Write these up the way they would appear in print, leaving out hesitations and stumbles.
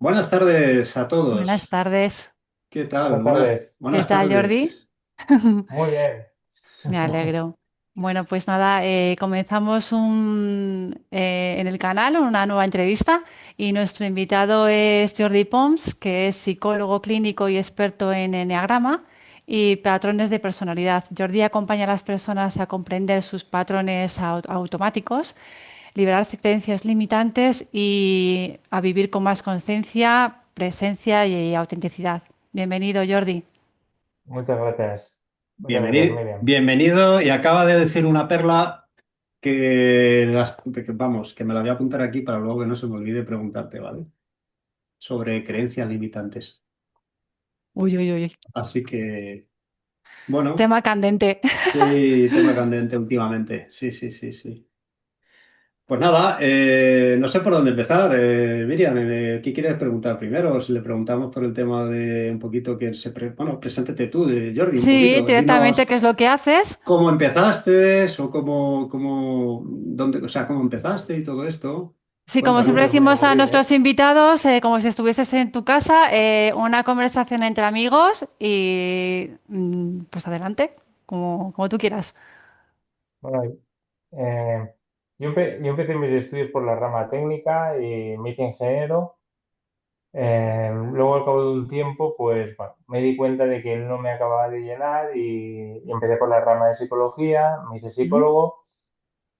Buenas tardes a Buenas todos. tardes. ¿Qué tal? Buenas Buenas, tardes. ¿Qué buenas tal, Jordi? tardes. Muy bien. Me alegro. Bueno, pues nada, comenzamos en el canal una nueva entrevista y nuestro invitado es Jordi Pons, que es psicólogo clínico y experto en enneagrama y patrones de personalidad. Jordi acompaña a las personas a comprender sus patrones automáticos, liberar creencias limitantes y a vivir con más conciencia, presencia y autenticidad. Bienvenido, Jordi. Muchas gracias. Muchas gracias, Bienvenido, Miriam. bienvenido y acaba de decir una perla vamos, que me la voy a apuntar aquí para luego que no se me olvide preguntarte, ¿vale? Sobre creencias limitantes. Uy, uy, uy. Así que, bueno, Tema candente. sí, tema candente últimamente. Sí, sí, sí, sí. Pues nada, no sé por dónde empezar. Miriam, ¿qué quieres preguntar primero? Si le preguntamos por el tema de un poquito bueno, preséntate tú, de Jordi, un Sí, poquito. directamente, Dinos ¿qué es lo que haces? cómo empezaste o dónde, o sea, cómo empezaste y todo esto. Sí, como Yo siempre Cuéntanos. pues decimos muy a bien, ¿eh? nuestros invitados, como si estuvieses en tu casa, una conversación entre amigos y pues adelante, como tú quieras. Bueno, yo empecé mis estudios por la rama técnica y me hice ingeniero. Luego, al cabo de un tiempo, pues bueno, me di cuenta de que no me acababa de llenar y empecé por la rama de psicología, me hice Ujú, psicólogo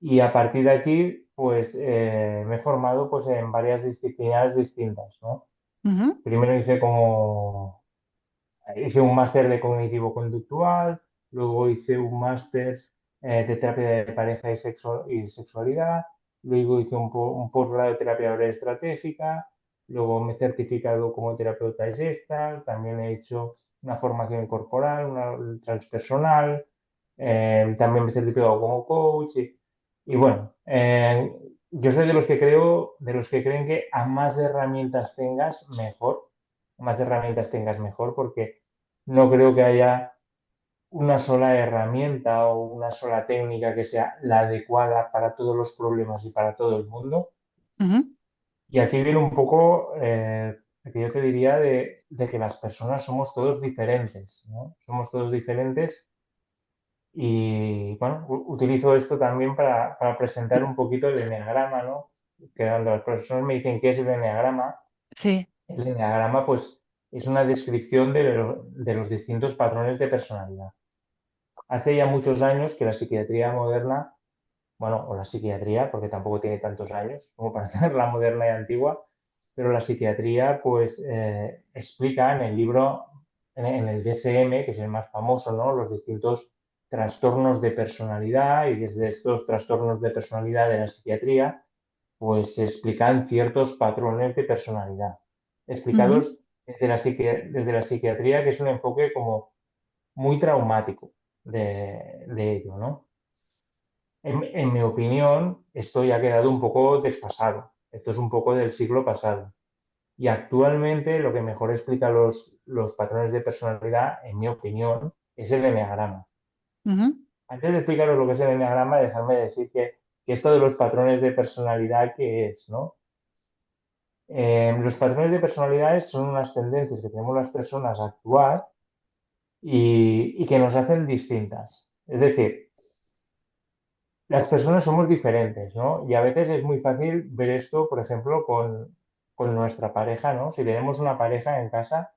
y a partir de aquí, pues me he formado pues, en varias disciplinas distintas, ¿no? ujú, Primero hice un máster de cognitivo conductual, luego hice un máster de terapia de pareja y sexualidad, luego hice un posgrado de terapia breve estratégica, luego me he certificado como terapeuta Gestalt, también he hecho una formación corporal, una transpersonal, también me he certificado como coach y bueno, yo soy de los que de los que creen que a más herramientas tengas, mejor, más herramientas tengas mejor, porque no creo que haya una sola herramienta o una sola técnica que sea la adecuada para todos los problemas y para todo el mundo. ujú, Y aquí viene un poco que yo te diría de que las personas somos todos diferentes, ¿no? Somos todos diferentes y bueno, utilizo esto también para presentar un poquito el enneagrama, ¿no? Que cuando las personas me dicen qué es sí. el enneagrama pues es una descripción de los distintos patrones de personalidad. Hace ya muchos años que la psiquiatría moderna, bueno, o la psiquiatría, porque tampoco tiene tantos años como para tenerla moderna y antigua, pero la psiquiatría pues explica en el libro, en el DSM, que es el más famoso, ¿no? Los distintos trastornos de personalidad y desde estos trastornos de personalidad de la psiquiatría, pues se explican ciertos patrones de personalidad, Ujú, explicados desde la psiquiatría, que es un enfoque como muy traumático de ello, ¿no? En mi opinión, esto ya ha quedado un poco desfasado. Esto es un poco del siglo pasado. Y actualmente lo que mejor explica los patrones de personalidad, en mi opinión, es el enneagrama. ujú, Antes de explicaros lo que es el enneagrama, dejadme decir que esto de los patrones de personalidad, ¿qué es, no? Los patrones de personalidad son unas tendencias que tenemos las personas a actuar y que nos hacen distintas. Es decir, las personas somos diferentes, ¿no? Y a veces es muy fácil ver esto, por ejemplo, con nuestra pareja, ¿no? Si tenemos una pareja en casa,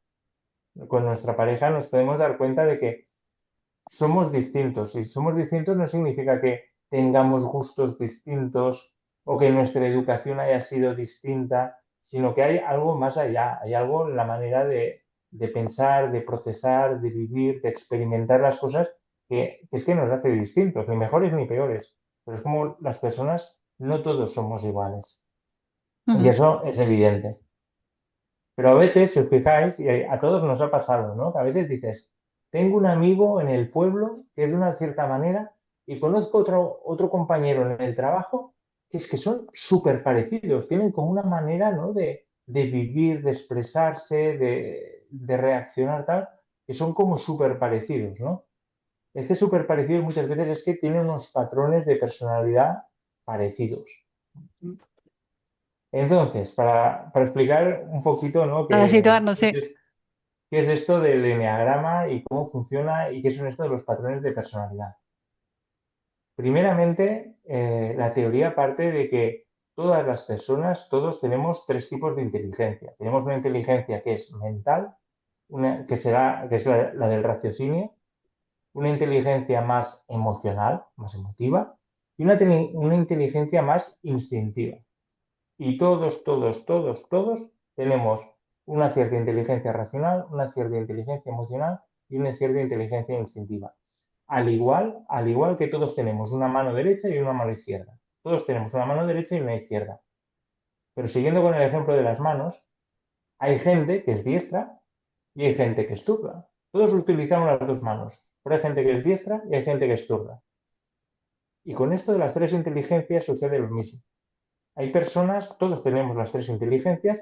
con nuestra pareja nos podemos dar cuenta de que somos distintos. Si somos distintos no significa que tengamos gustos distintos o que nuestra educación haya sido distinta, sino que hay algo más allá, hay algo en la manera de pensar, de procesar, de vivir, de experimentar las cosas que es que nos hace distintos, ni mejores ni peores. Pero es como las personas, no todos somos iguales. Y ujú. eso es evidente. Pero a veces, si os fijáis, y a todos nos ha pasado, ¿no? Que a veces dices, tengo un amigo en el pueblo que es de una cierta manera y conozco otro compañero en el trabajo que es que son súper parecidos, tienen como una manera, ¿no? De vivir, de expresarse, de reaccionar tal, que son como súper parecidos, ¿no? Este súper parecido muchas veces es que tienen unos patrones de personalidad parecidos. Entonces, para explicar un poquito, ¿no? Para situarnos, sí. ¿Qué es esto del eneagrama y cómo funciona y qué son esto de los patrones de personalidad? Primeramente, la teoría parte de que todas las personas, todos tenemos tres tipos de inteligencia. Tenemos una inteligencia que es mental, que es la del raciocinio, una inteligencia más emocional, más emotiva, y una inteligencia más instintiva. Y todos tenemos una cierta inteligencia racional, una cierta inteligencia emocional y una cierta inteligencia instintiva. Al igual que todos tenemos una mano derecha y una mano izquierda. Todos tenemos una mano derecha y una izquierda. Pero siguiendo con el ejemplo de las manos, hay gente que es diestra y hay gente que es zurda. Todos utilizamos las dos manos, pero hay gente que es diestra y hay gente que es zurda. Y con esto de las tres inteligencias sucede lo mismo. Hay personas, todos tenemos las tres inteligencias,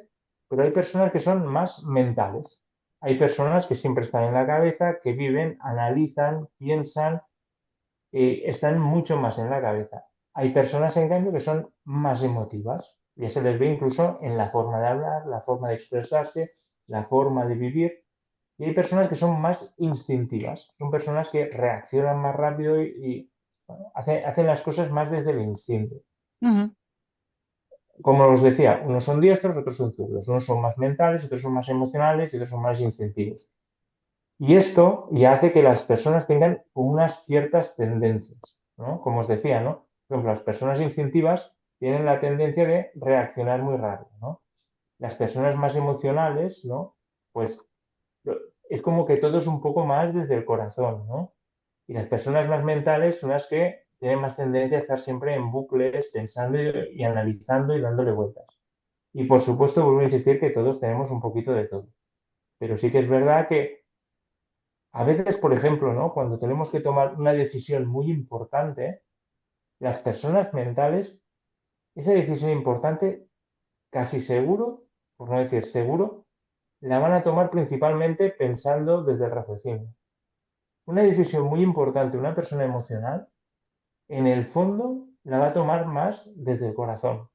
pero hay personas que son más mentales. Hay personas que siempre están en la cabeza, que viven, analizan, piensan, están mucho más en la cabeza. Hay personas, en cambio, que son más emotivas. Ya se les ve incluso en la forma de hablar, la forma de expresarse, la forma de vivir. Y hay personas que son más instintivas. Son personas que reaccionan más rápido y bueno, hacen las cosas más desde el instinto. Ujú. Como os decía, unos son diestros, otros son zurdos. Unos son más mentales, otros son más emocionales y otros son más instintivos. Y esto ya hace que las personas tengan unas ciertas tendencias, ¿no? Como os decía, ¿no? Por ejemplo, las personas instintivas tienen la tendencia de reaccionar muy rápido, ¿no? Las personas más emocionales, ¿no? Pues es como que todo es un poco más desde el corazón, ¿no? Y las personas más mentales son las que tienen más tendencia a estar siempre en bucles, pensando y analizando y dándole vueltas. Y por supuesto, vuelvo a insistir que todos tenemos un poquito de todo. Pero sí que es verdad que a veces, por ejemplo, ¿no? Cuando tenemos que tomar una decisión muy importante, las personas mentales, esa decisión importante, casi seguro, por no decir seguro, la van a tomar principalmente pensando desde el raciocinio. Una decisión muy importante, una persona emocional, en el fondo la va a tomar más desde el corazón.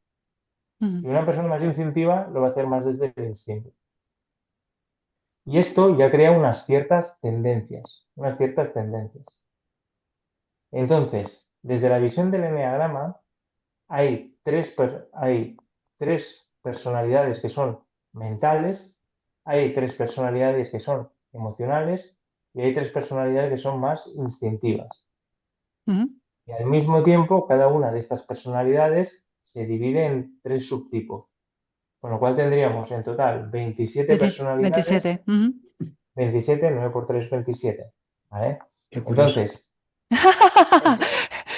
Ujú. Y una persona más instintiva lo va a hacer más desde el instinto. Y esto ya crea unas ciertas tendencias, unas ciertas tendencias. Entonces, desde la visión del eneagrama, hay tres personalidades que son mentales, hay tres personalidades que son emocionales y hay tres personalidades que son más instintivas. Ujú. Y al mismo tiempo, cada una de estas personalidades se divide en tres subtipos, con lo cual tendríamos en total 27 personalidades, 27. Ujú. 27, 9 por 3, 27. ¿Vale? Qué curioso. Entonces,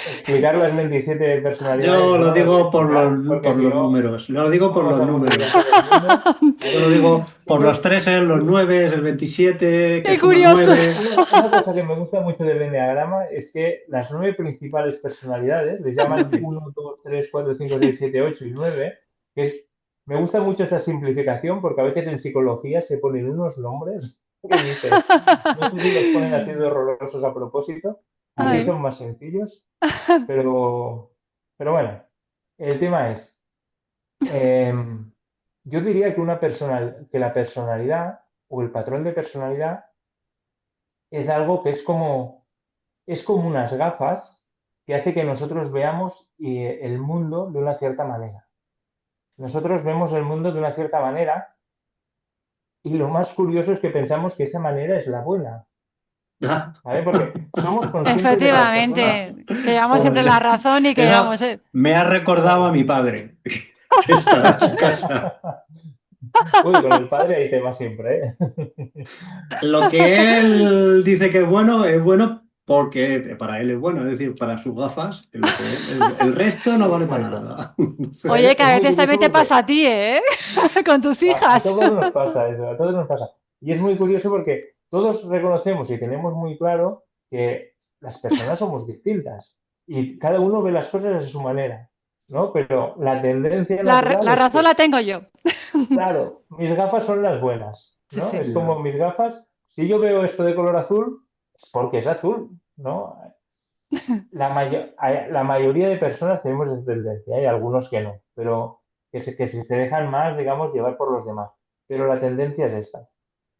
explicar las 27 personalidades Yo lo no lo voy a digo explicar porque por si los no números. Lo digo por vamos los a aburrir a números. todo el mundo, Yo lo ¿vale? digo Sí por los que 3, los 9, el 27, que ¡Qué suma curioso! 9. una cosa que me gusta mucho del enneagrama es que las 9 principales personalidades, les llaman uno 2 3 4 5 6 7 8 y 9, que es, me gusta mucho esta simplificación porque a veces en psicología se ponen unos nombres que dices, no sé si los ponen así de horrorosos a propósito, aquí Ay. son más sencillos, pero, pero bueno, el tema es, yo diría que que la personalidad o el patrón de personalidad es algo que es como unas gafas que hace que nosotros veamos el mundo de una cierta manera. Nosotros vemos el mundo de una cierta manera y lo más curioso es que pensamos que esa manera es la buena, ¿vale? Porque somos conscientes de que las personas... Efectivamente, que llevamos siempre la Joder. razón y que Eso llevamos... me ha recordado a Claro. mi padre, que estaba en su casa. Uy, con el padre hay tema siempre, ¿eh? Lo que él dice que es bueno porque para él es bueno, es decir, para sus gafas es lo que ven. El resto no vale para Exacto. nada. Oye, que Es a muy veces curioso también te pasa porque a ti, ¿eh? Con tus a hijas. todos nos pasa eso, a todos nos pasa. Y es muy curioso porque todos reconocemos y tenemos muy claro que las personas somos distintas y cada uno ve las cosas de su manera, ¿no? Pero la tendencia natural La es razón que, la tengo yo. claro, mis gafas son las buenas, Sí, ¿no? sí. Es como Ya. mis gafas, si yo veo esto de color azul, es porque es azul, ¿no? La mayoría de personas tenemos esa tendencia, hay algunos que no, pero que si se dejan más, digamos, llevar por los demás. Pero la tendencia es esta.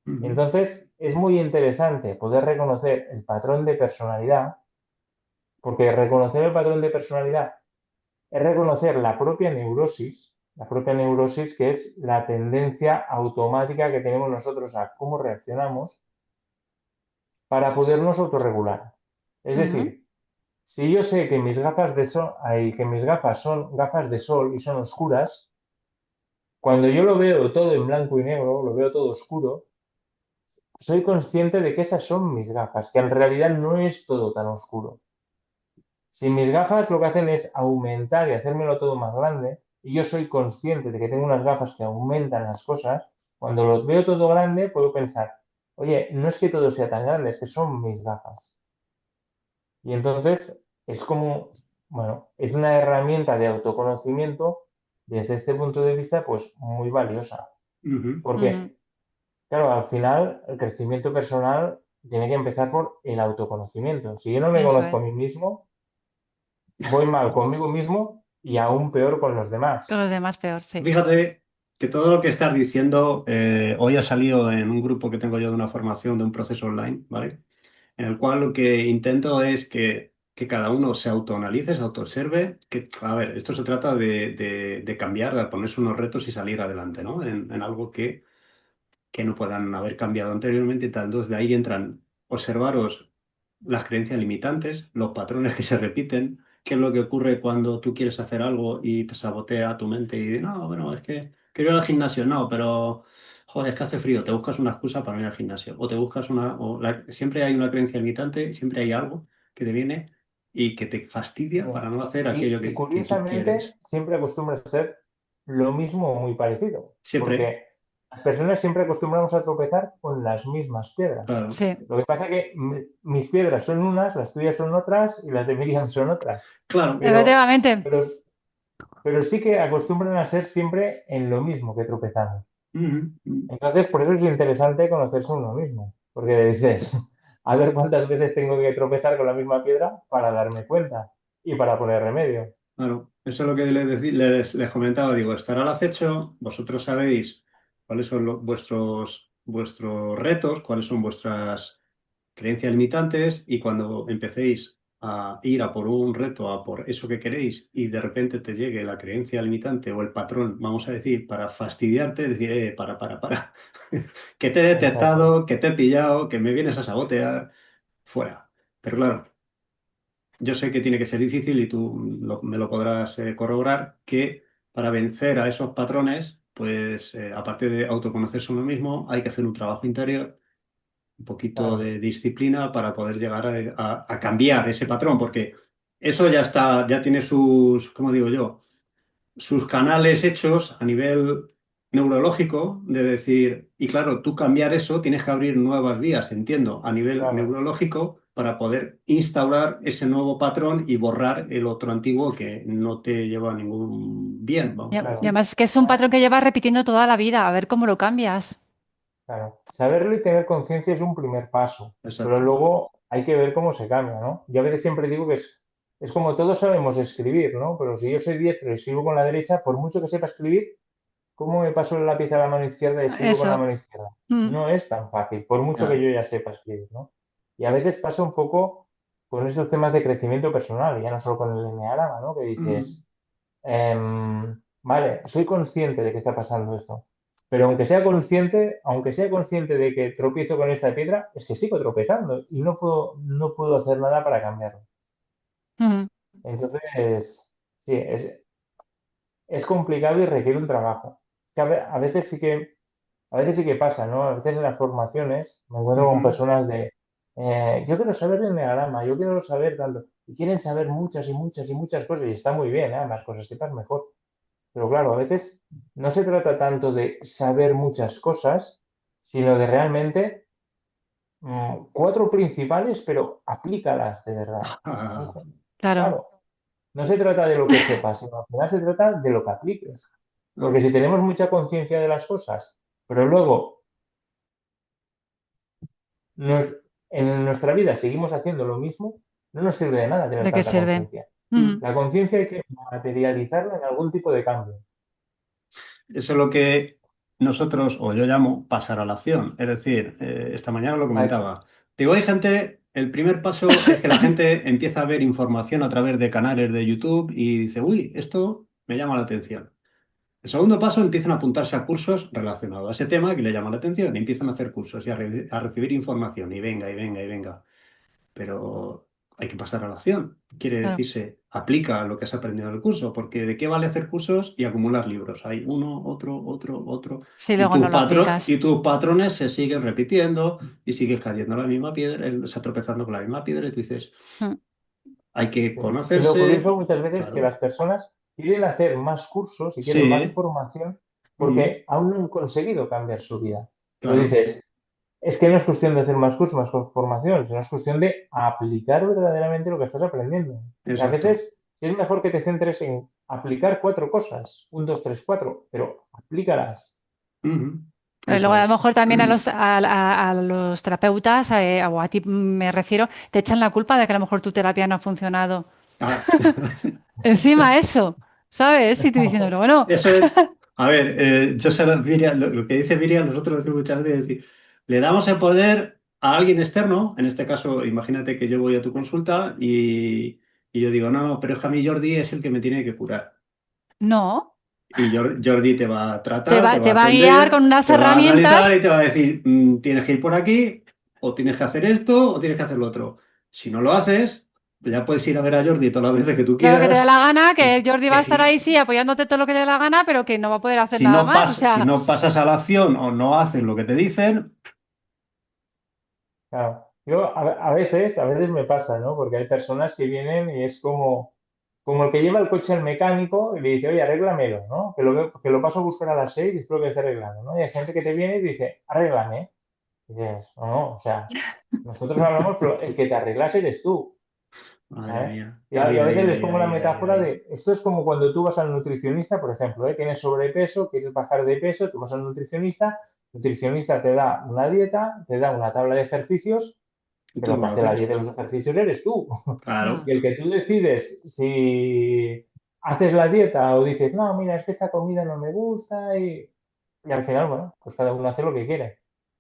Ujú. Entonces, es muy interesante poder reconocer el patrón de personalidad, porque reconocer el patrón de personalidad es reconocer la propia neurosis que es la tendencia automática que tenemos nosotros a cómo reaccionamos para podernos autorregular. Es Ujú. decir, si yo sé que mis gafas de sol, que mis gafas son gafas de sol y son oscuras, cuando yo lo veo todo en blanco y negro, lo veo todo oscuro, soy consciente de que esas son mis gafas, que en realidad no es todo tan oscuro. Si mis gafas lo que hacen es aumentar y hacérmelo todo más grande, y yo soy consciente de que tengo unas gafas que aumentan las cosas, cuando los veo todo grande puedo pensar, oye, no es que todo sea tan grande, es que son mis gafas. Y entonces es como, bueno, es una herramienta de autoconocimiento desde este punto de vista, pues muy valiosa. Ujú. Ujú. Porque, claro, al final el crecimiento personal tiene que empezar por el autoconocimiento. Si yo no me Eso conozco a es. mí mismo, voy mal conmigo mismo y aún peor con los Con demás. los demás peor, sí. Fíjate que todo lo que estás diciendo hoy ha salido en un grupo que tengo yo de una formación de un proceso online, ¿vale? En el cual lo que intento es que cada uno se autoanalice, se autoobserve, que, a ver, esto se trata de cambiar, de ponerse unos retos y salir adelante, ¿no? En algo que no puedan haber cambiado anteriormente y tal. Entonces, de ahí entran observaros las creencias limitantes, los patrones que se repiten, qué es lo que ocurre cuando tú quieres hacer algo y te sabotea tu mente y no, bueno, es que quiero ir al gimnasio, no, pero joder, es que hace frío, te buscas una excusa para no ir al gimnasio o te buscas siempre hay una creencia limitante, siempre hay algo que te viene y que te fastidia para no hacer aquello Y que tú curiosamente quieres. siempre acostumbra a ser lo mismo o muy parecido, Siempre, porque las personas siempre acostumbramos a tropezar con las mismas piedras. claro, Sí, Lo que pasa es que mis piedras son unas, las tuyas son otras y las de Miriam son otras. claro. Pero, efectivamente. pero, pero sí que acostumbran a ser siempre en lo mismo que tropezamos. Ujú, ujú. Entonces, por eso es interesante conocerse a uno mismo, porque dices, a ver cuántas veces tengo que tropezar con la misma piedra para darme cuenta y para poner remedio. Claro, eso es lo que les comentaba. Digo, estar al acecho, vosotros sabéis cuáles son vuestros retos, cuáles son vuestras creencias limitantes y cuando empecéis a ir a por un reto, a por eso que queréis y de repente te llegue la creencia limitante o el patrón, vamos a decir, para fastidiarte, decir, para, que te he Exacto, detectado, que te he pillado, que me vienes a sabotear, fuera. Pero claro. Yo sé que tiene que ser difícil y tú me lo podrás corroborar, que para vencer a esos patrones, pues aparte de autoconocerse uno mismo, hay que hacer un trabajo interior, un poquito claro, de disciplina para poder llegar a cambiar ese patrón, porque eso ya está, ya tiene sus, ¿cómo digo yo? Sus canales hechos a nivel neurológico, de decir, y claro, tú cambiar eso tienes que abrir nuevas vías, entiendo, a nivel claro, neurológico para poder instaurar ese nuevo patrón y borrar el otro antiguo que no te lleva a ningún bien, vamos a Y claro. decir. además que es un patrón que llevas repitiendo toda la vida, a ver cómo lo cambias. Claro, saberlo y tener conciencia es un primer paso, pero Exacto. luego hay que ver cómo se cambia, ¿no? Yo a veces siempre digo que es como todos sabemos escribir, ¿no? Pero si yo soy diestro y escribo con la derecha, por mucho que sepa escribir, ¿cómo me paso el lápiz a la mano izquierda y escribo con la Eso. mano izquierda? Mm. No es tan fácil, por mucho que Ya. yo ya sepa escribir, ¿no? Y a veces pasa un poco con estos temas de crecimiento personal, ya no solo con el enneagrama, ¿no? Que Mm. dices, vale, soy consciente de que está pasando esto, pero aunque sea consciente de que tropiezo con esta piedra, es que sigo tropezando y no puedo hacer nada para cambiarlo. Ujú. Entonces, sí, es complicado y requiere un trabajo. Que a veces sí que pasa, ¿no? A veces en las formaciones me encuentro con Ujú. personas de, yo quiero saber el enneagrama, yo quiero saber tanto, y quieren saber muchas y muchas y muchas cosas, y está muy bien, ¿eh? Más cosas sepas mejor. Pero claro, a veces no se trata tanto de saber muchas cosas, sino de realmente cuatro principales, pero aplícalas de verdad. Ah, Claro. Claro, no se trata de lo que sepas, sino al final se trata de lo que apliques. Porque ah, si tenemos mucha conciencia de las cosas, pero luego nos- en nuestra vida seguimos haciendo lo mismo, no nos sirve de nada tener ¿De qué tanta sirve? conciencia. Ujú. mm, La conciencia hay que materializarla en algún tipo de cambio. eso es lo que nosotros, o yo llamo, pasar a la acción. Es decir, esta mañana lo Exacto. comentaba. Digo, hay gente, el primer paso es que la gente empieza a ver información a través de canales de YouTube y dice, uy, esto me llama la atención. El segundo paso, empiezan a apuntarse a cursos relacionados a ese tema que le llama la atención y empiezan a hacer cursos y a recibir información y venga, y venga, y venga. Pero hay que pasar a la acción. Quiere Claro. decirse, aplica lo que has aprendido en el curso, porque ¿de qué vale hacer cursos y acumular libros? Hay uno, otro, otro, otro, Si luego no lo aplicas. y tus patrones se siguen repitiendo y sigues cayendo en la misma piedra, o sea, tropezando con la misma piedra y tú dices, Mm, hay que Sí. Y lo conocerse, curioso muchas veces es que claro, las personas quieren hacer más cursos y quieren más sí, formación mm, porque aún no han conseguido cambiar su vida. Pero claro, dices, es que no es cuestión de hacer más cursos, más formación, sino es cuestión de aplicar verdaderamente lo que estás aprendiendo. Y a exacto. veces es mejor que te centres en aplicar cuatro cosas, un, dos, tres, cuatro, pero aplícalas. Ujú, Pero eso luego a lo es. mejor también a los terapeutas, o a ti me refiero, te echan la culpa de que a lo mejor tu terapia no ha funcionado. Ah, Encima eso, ¿sabes? Y tú diciendo, pero bueno, eso es. A ver, yo sé, Miriam, lo que dice Miriam, nosotros decimos muchas veces, es decir, le damos el poder a alguien externo, en este caso, imagínate que yo voy a tu consulta y yo digo, no, pero es que a mí Jordi es el que me tiene que curar. no, Y Jordi te va a tratar, te va te a va a guiar con atender, unas te va a analizar herramientas. y te va a decir, tienes que ir por aquí, o tienes que hacer esto, o tienes que hacer lo otro. Si no lo haces, pues ya puedes ir a ver a Jordi todas las veces que tú Claro que te dé la quieras, gana, que Jordi va que a estar sí. ahí, sí, apoyándote todo lo que te dé la gana, pero que no va a poder hacer nada más. O Si sea, no pasas a la acción o no haces lo que te dicen, Claro. A veces me pasa, ¿no? Porque hay personas que vienen y es como el que lleva el coche al mecánico y le dice, oye, arréglamelo, ¿no? Que lo paso a buscar a las 6 y espero que esté arreglado, ¿no? Y hay gente que te viene y dice, arréglame. Y dices, no, no, o sea, nosotros hablamos, pero el que te arreglas eres tú, madre ¿sabes? mía. Y Ay, a ay, veces les ay, pongo la ay, ay, metáfora ay. de, esto es como cuando tú vas al nutricionista, por ejemplo, ¿eh? Tienes sobrepeso, quieres bajar de peso, tú vas al nutricionista, el nutricionista te da una dieta, te da una tabla de ejercicios, Y tú pero el que lo hace la haces. dieta y los ejercicios eres tú. ya. Claro. Y el que tú decides si haces la dieta o dices, no, mira, es que esta comida no me gusta y al final, bueno, pues cada uno hace lo que quiere.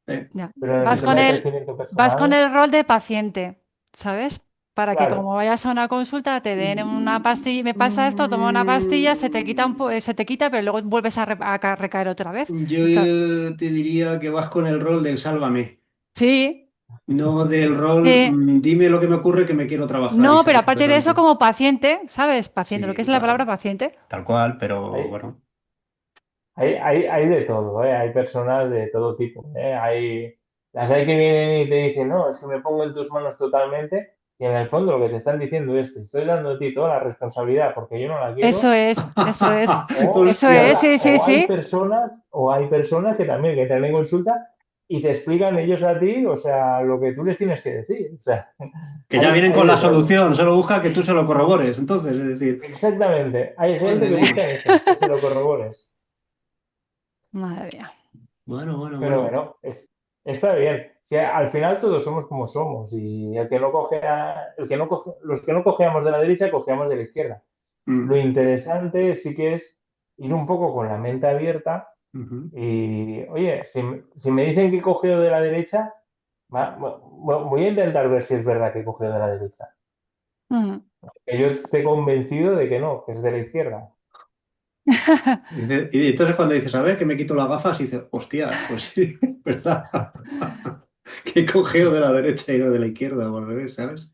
Eh, Ya. Pero en el tema de crecimiento Vas con personal, el rol de paciente, ¿sabes? Para que claro. como vayas a una consulta te den una pastilla, me pasa esto, toma una pastilla, se te quita se te quita, pero luego vuelves a recaer otra vez. yo Muchas. te diría que vas con el rol del sálvame, Sí, no del rol sí. dime lo que me ocurre que me quiero trabajar y No, pero salir aparte de eso, adelante. como paciente, ¿sabes? Paciente, lo que es Sí, la palabra claro, paciente. tal cual, pero Hay, bueno. hay de todo, ¿eh? Hay personas de todo tipo, ¿eh? Las hay que vienen y te dicen, no, es que me pongo en tus manos totalmente. Y en el fondo lo que te están diciendo es, te estoy dando a ti toda la responsabilidad porque yo no la Eso quiero. es, eso es, eso es, ¡Hostias! sí, sí, sí. O hay personas que también que te dan en consulta y te explican ellos a ti, o sea, lo que tú les tienes que decir. O sea, Que ya vienen hay con la de todo. solución, solo busca que tú se lo corrobores. Entonces, es decir, Exactamente. Hay gente madre que mía. busca eso, que se lo corrobores. Madre mía. Bueno, bueno, Pero bueno. bueno, está bien. Si al final todos somos como somos y el que no coge, el que no coge, los que no cojeamos de la derecha, cojeamos de la izquierda. Lo Mm, interesante sí que es ir un poco con la mente abierta. ujú. Y, oye, si me dicen que he cogido de la derecha, voy a intentar ver si es verdad que he cogido de la derecha. Mm. Que yo esté convencido de que no, que es de la izquierda. Y entonces cuando dices, a ver, que me quito las gafas, y dices, hostias, pues sí, ¿verdad? Que cogeo de la derecha y no de la izquierda, o al revés, ¿sabes?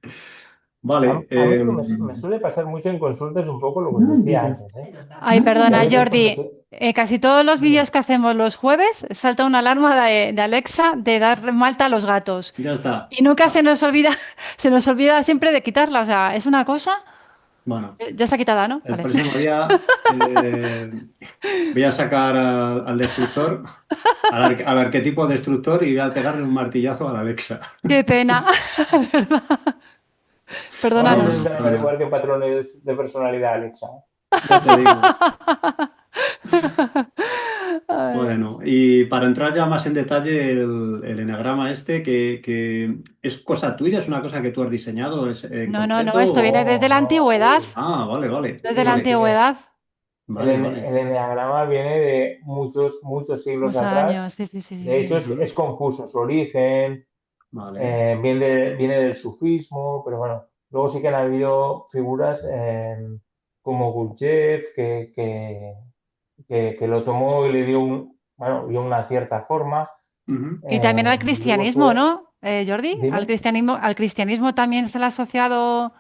Vale. A mí lo que me suele pasar mucho en consulta es un poco lo que os decía antes, ¿eh? Ay, Que a perdona, veces cuando Jordi. Casi todos los dime, vídeos que hacemos los jueves salta una alarma de Alexa de dar malta a los gatos. Ya está. Y nunca se Ah, nos olvida, se nos olvida siempre de quitarla. O sea, es una cosa. bueno, Ya está quitada, ¿no? el Vale. próximo día voy a sacar al destructor, al arquetipo destructor y voy a pegarle un martillazo a la Alexa. Qué pena, ¿verdad? vamos a Perdónanos. intentar Bueno, averiguar qué patrones de personalidad, Alexa. ya te digo. Ay. Bueno, y para entrar ya más en detalle, el enagrama este, que es cosa tuya, es una cosa que tú has diseñado en No, no, no, concreto. esto viene desde No, la no, antigüedad. uy, Desde la Vale, mira, antigüedad. Vale, vale. El eneagrama viene de muchos, muchos siglos Unos atrás. años, sí, sí, sí, sí, De hecho, sí. Ujú. es confuso su origen, Vale. viene del sufismo, pero bueno, luego sí que han habido figuras como Gurdjieff que lo tomó y le dio bueno, dio una cierta forma. Ujú. Y también al Luego cristianismo, fue, ¿no, Jordi? dime, Al cristianismo también se le ha asociado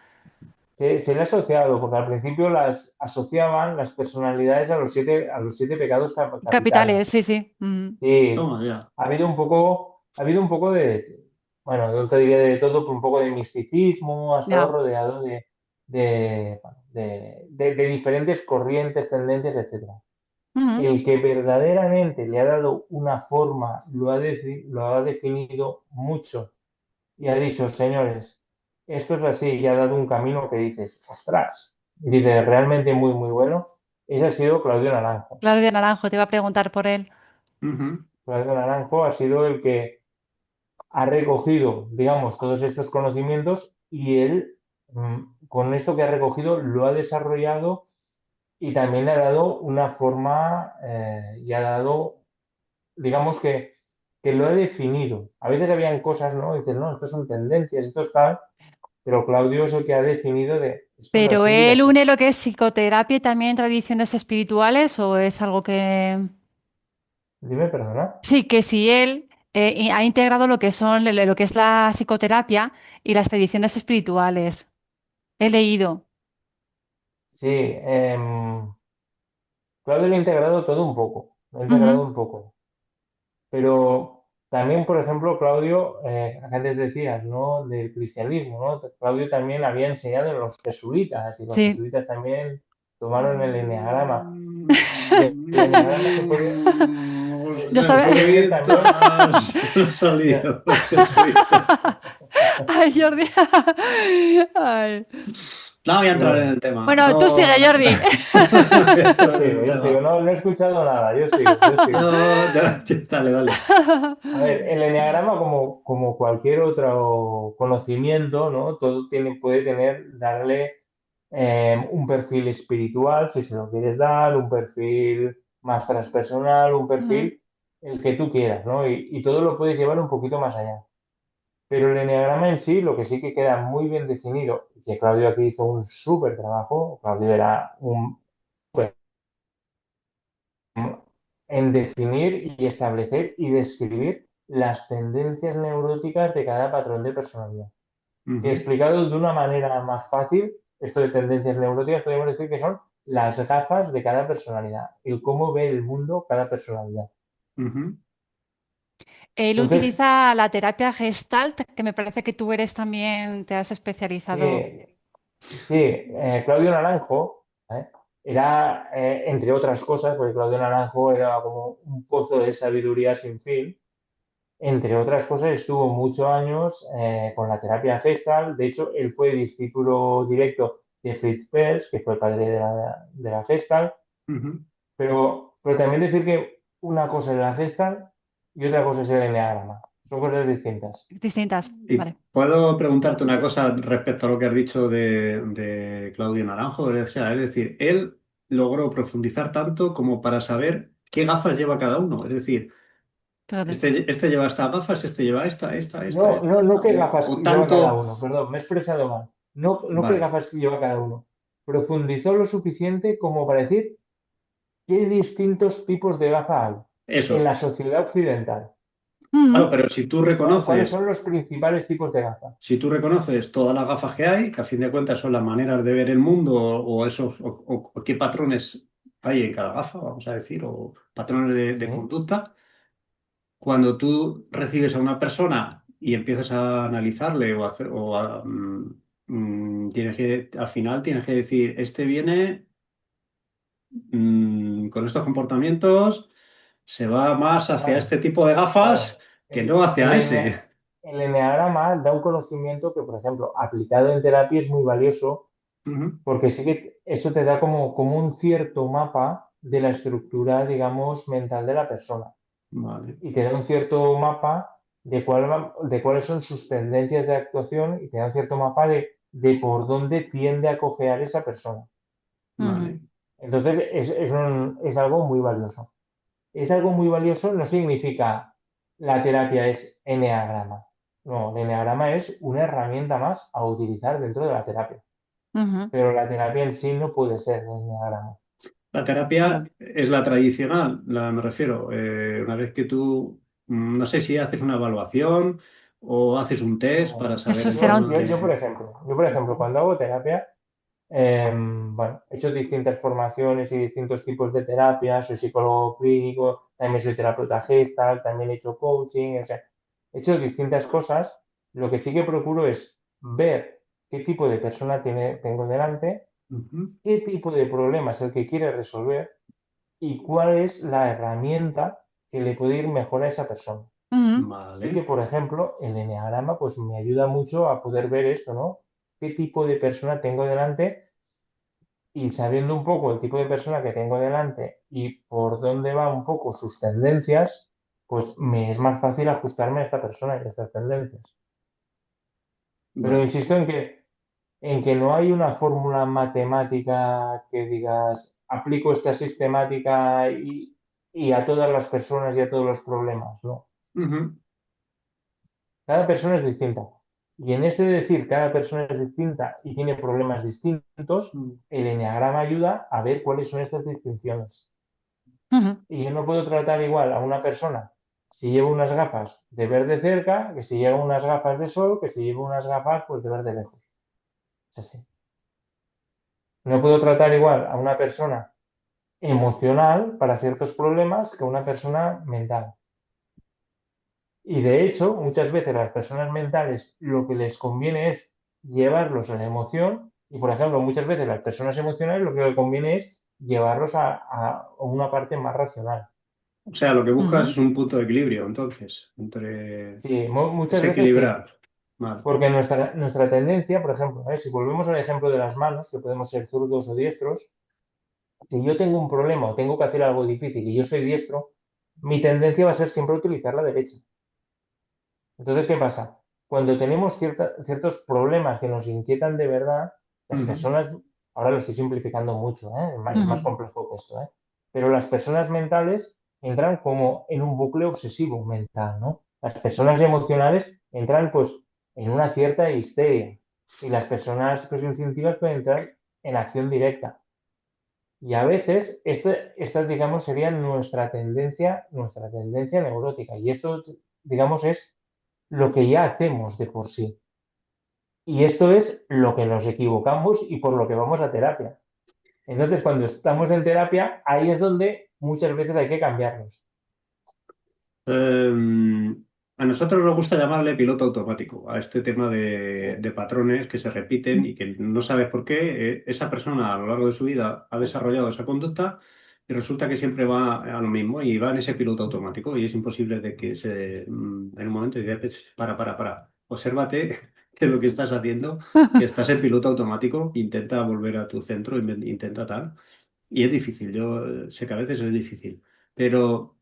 que se le ha asociado, porque al principio las asociaban las personalidades a los siete pecados capitales, capitales. sí, sí. Mm. Sí, Toma ya. ha habido un poco de, bueno, no te diría de todo, pero un poco de misticismo, ha estado Ya. rodeado bueno, de diferentes corrientes, tendencias, etcétera. Ujú. El que verdaderamente le ha dado una forma, lo ha definido mucho y ha dicho, señores, esto es así, y ha dado un camino que dices, ostras, dice, realmente muy, muy bueno. Ese ha sido Claudio Naranjo. Claudio Naranjo, te iba a preguntar por él. Ujú. Claudio Naranjo ha sido el que ha recogido, digamos, todos estos conocimientos y él, con esto que ha recogido, lo ha desarrollado y también le ha dado una forma y ha dado, digamos que lo ha definido. A veces habían cosas, ¿no? Dices, no, esto son tendencias, esto es tal, pero Claudio es el que ha definido de esto es ¿Pero así y él así. une lo que es psicoterapia y también tradiciones espirituales o es algo que... Dime, perdona. Sí, que si él ha integrado lo que son, lo que es la psicoterapia y las tradiciones espirituales. He leído. Sí, Claudio lo ha integrado todo un poco, lo ha integrado Ujú. un poco. Pero también, por ejemplo, Claudio, antes decías, ¿no? Del cristianismo, ¿no? Claudio también había enseñado en los jesuitas y los Sí. jesuitas también tomaron el eneagrama. Del eneagrama Los Ya se está. puede ver también. jesuitas. Han Ya. salido los jesuitas. Ay, Jordi. Ay. No voy a entrar en Sí. el tema. Bueno, tú sigue, No, no Jordi. voy a entrar en el Yo sigo, tema. no, no he escuchado nada, yo sigo, yo sigo. No, dale, dale. A ver, el eneagrama, como cualquier otro conocimiento, ¿no? Todo puede tener, darle un perfil espiritual, si se lo quieres dar, un perfil más transpersonal, un Ujú. perfil el que tú quieras, ¿no? Y todo lo puedes llevar un poquito más allá. Pero el eneagrama en sí, lo que sí que queda muy bien definido, y que Claudio aquí hizo un súper trabajo, Claudio era un en definir y establecer y describir las tendencias neuróticas de cada patrón de personalidad. Que Ujú, explicado de una manera más fácil, esto de tendencias neuróticas, podemos decir que son las gafas de cada personalidad, el cómo ve el mundo cada personalidad. ujú. Él Entonces, utiliza la terapia Gestalt, que me parece que tú eres también, te has especializado. sí, sí, Claudio Naranjo era, entre otras cosas, porque Claudio Naranjo era como un pozo de sabiduría sin fin. Entre otras cosas, estuvo muchos años con la terapia Gestalt. De hecho, él fue discípulo directo de Fritz Perls, que fue el padre de la Gestalt. Ujú. Pero también decir que una cosa es la Gestalt y otra cosa es el Enneagrama. Son cosas distintas. Distintas, Y vale. puedo preguntarte una cosa respecto a lo que has dicho de Claudio Naranjo. O sea, es decir, él logró profundizar tanto como para saber qué gafas lleva cada uno. Es decir, Fíjate. este lleva estas gafas, este lleva No, no, no qué gafas o lleva cada tanto. uno, perdón, me he expresado mal. No, no qué Vale, gafas lleva cada uno. Profundizó lo suficiente como para decir qué distintos tipos de gafa hay en la eso. sociedad occidental. Claro, Ujú, pero si tú ¿Cuáles reconoces, son los principales tipos de gafa? si tú reconoces todas las gafas que hay, que a fin de cuentas son las maneras de ver el mundo o esos, o qué patrones hay en cada gafa, vamos a decir, o patrones de ¿Sí? conducta. Cuando tú recibes a una persona y empiezas a analizarle tienes al final tienes que decir, este viene con estos comportamientos, se va más hacia Claro, este tipo de gafas claro. que no El hacia ese. el eneagrama da un conocimiento que, por ejemplo, aplicado en terapia es muy valioso Ujú. porque sí que eso te da como un cierto mapa de la estructura, digamos, mental de la persona. Vale. Y te da un cierto mapa de cuáles son sus tendencias de actuación y te da un cierto mapa de por dónde tiende a cojear esa persona. ujú. Vale. Entonces es algo muy valioso. Es algo muy valioso no significa la terapia es eneagrama. No, el eneagrama es una herramienta más a utilizar dentro de la terapia. Ujú. Pero la terapia en sí no puede ser el eneagrama. La Sí. terapia es la tradicional, me refiero. Una vez que tú, no sé si haces una evaluación o haces un test para Eso saber será por un test. dónde. Yo, por ejemplo, cuando hago terapia, bueno, he hecho distintas formaciones y distintos tipos de terapia, soy psicólogo clínico, también soy terapeuta gestal, también he hecho coaching, o sea, he hecho distintas cosas. Lo que sí que procuro es ver qué tipo de persona tengo delante, Ujú. qué tipo de problema es el que quiere resolver y cuál es la herramienta que le puede ir mejor a esa persona. Ujú. Sí que, Vale, por ejemplo, el eneagrama pues me ayuda mucho a poder ver esto, ¿no? ¿Qué tipo de persona tengo delante? Y sabiendo un poco el tipo de persona que tengo delante y por dónde va un poco sus tendencias, pues me es más fácil ajustarme a esta persona y a estas tendencias. Pero vale. insisto en que no hay una fórmula matemática que digas, aplico esta sistemática y a todas las personas y a todos los problemas, ¿no? Ujú. Cada persona es distinta. Y en este de decir cada persona es distinta y tiene problemas distintos, el enneagrama ayuda a ver cuáles son estas distinciones. Ujú. Y yo no puedo tratar igual a una persona si lleva unas gafas de ver de cerca, que si lleva unas gafas de sol, que si lleva unas gafas pues de ver de lejos. Es así. No puedo tratar igual a una persona emocional para ciertos problemas que a una persona mental. Y de hecho, muchas veces las personas mentales lo que les conviene es llevarlos a la emoción y, por ejemplo, muchas veces las personas emocionales lo que les conviene es llevarlos a una parte más racional. O sea, lo que buscas Ujú. es un punto de equilibrio, entonces, entre Sí, muchas ese veces sí, equilibrar. Vale. porque nuestra tendencia, por ejemplo, si volvemos al ejemplo de las manos, que podemos ser zurdos o diestros, si yo tengo un problema o tengo que hacer algo difícil y yo soy diestro, mi tendencia va a ser siempre utilizar la derecha. Entonces, ¿qué pasa? Cuando tenemos ciertos problemas que nos inquietan de verdad, las Ujú. personas, ahora lo estoy simplificando mucho, ¿eh? Es más Ujú. complejo que esto, ¿eh? Pero las personas mentales entran como en un bucle obsesivo mental, ¿no? Las personas emocionales entran pues en una cierta histeria y las personas pues, instintivas pueden entrar en acción directa. Y a veces esta, digamos, sería nuestra tendencia neurótica. Y esto, digamos, es lo que ya hacemos de por sí. Y esto es lo que nos equivocamos y por lo que vamos a terapia. Entonces, cuando estamos en terapia, ahí es donde muchas veces hay que cambiarnos. A nosotros nos gusta llamarle piloto automático, a este tema Sí, de patrones que se repiten y que no sabes por qué esa persona a lo largo de su vida ha desarrollado esa conducta y resulta que siempre va a lo mismo y va en ese piloto automático y es imposible de que en un momento diga, "Pues, para, obsérvate que lo que estás haciendo, que estás en piloto automático, intenta volver a tu centro, intenta tal". Y es difícil, yo sé que a veces es difícil, pero...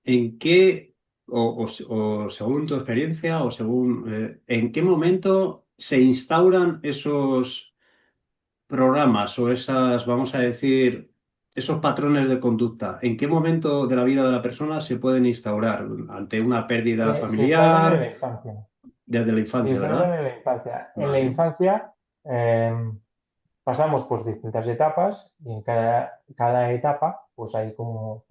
¿En qué, o según tu experiencia, o según, en qué momento se instauran esos programas o esas, vamos a decir, esos patrones de conducta? ¿En qué momento de la vida de la persona se pueden instaurar? ¿Ante una pérdida se instauran en familiar? la infancia. Desde la Se infancia, instauran ¿verdad? en la infancia. En la Vale. infancia pasamos por distintas etapas y en cada etapa pues hay como,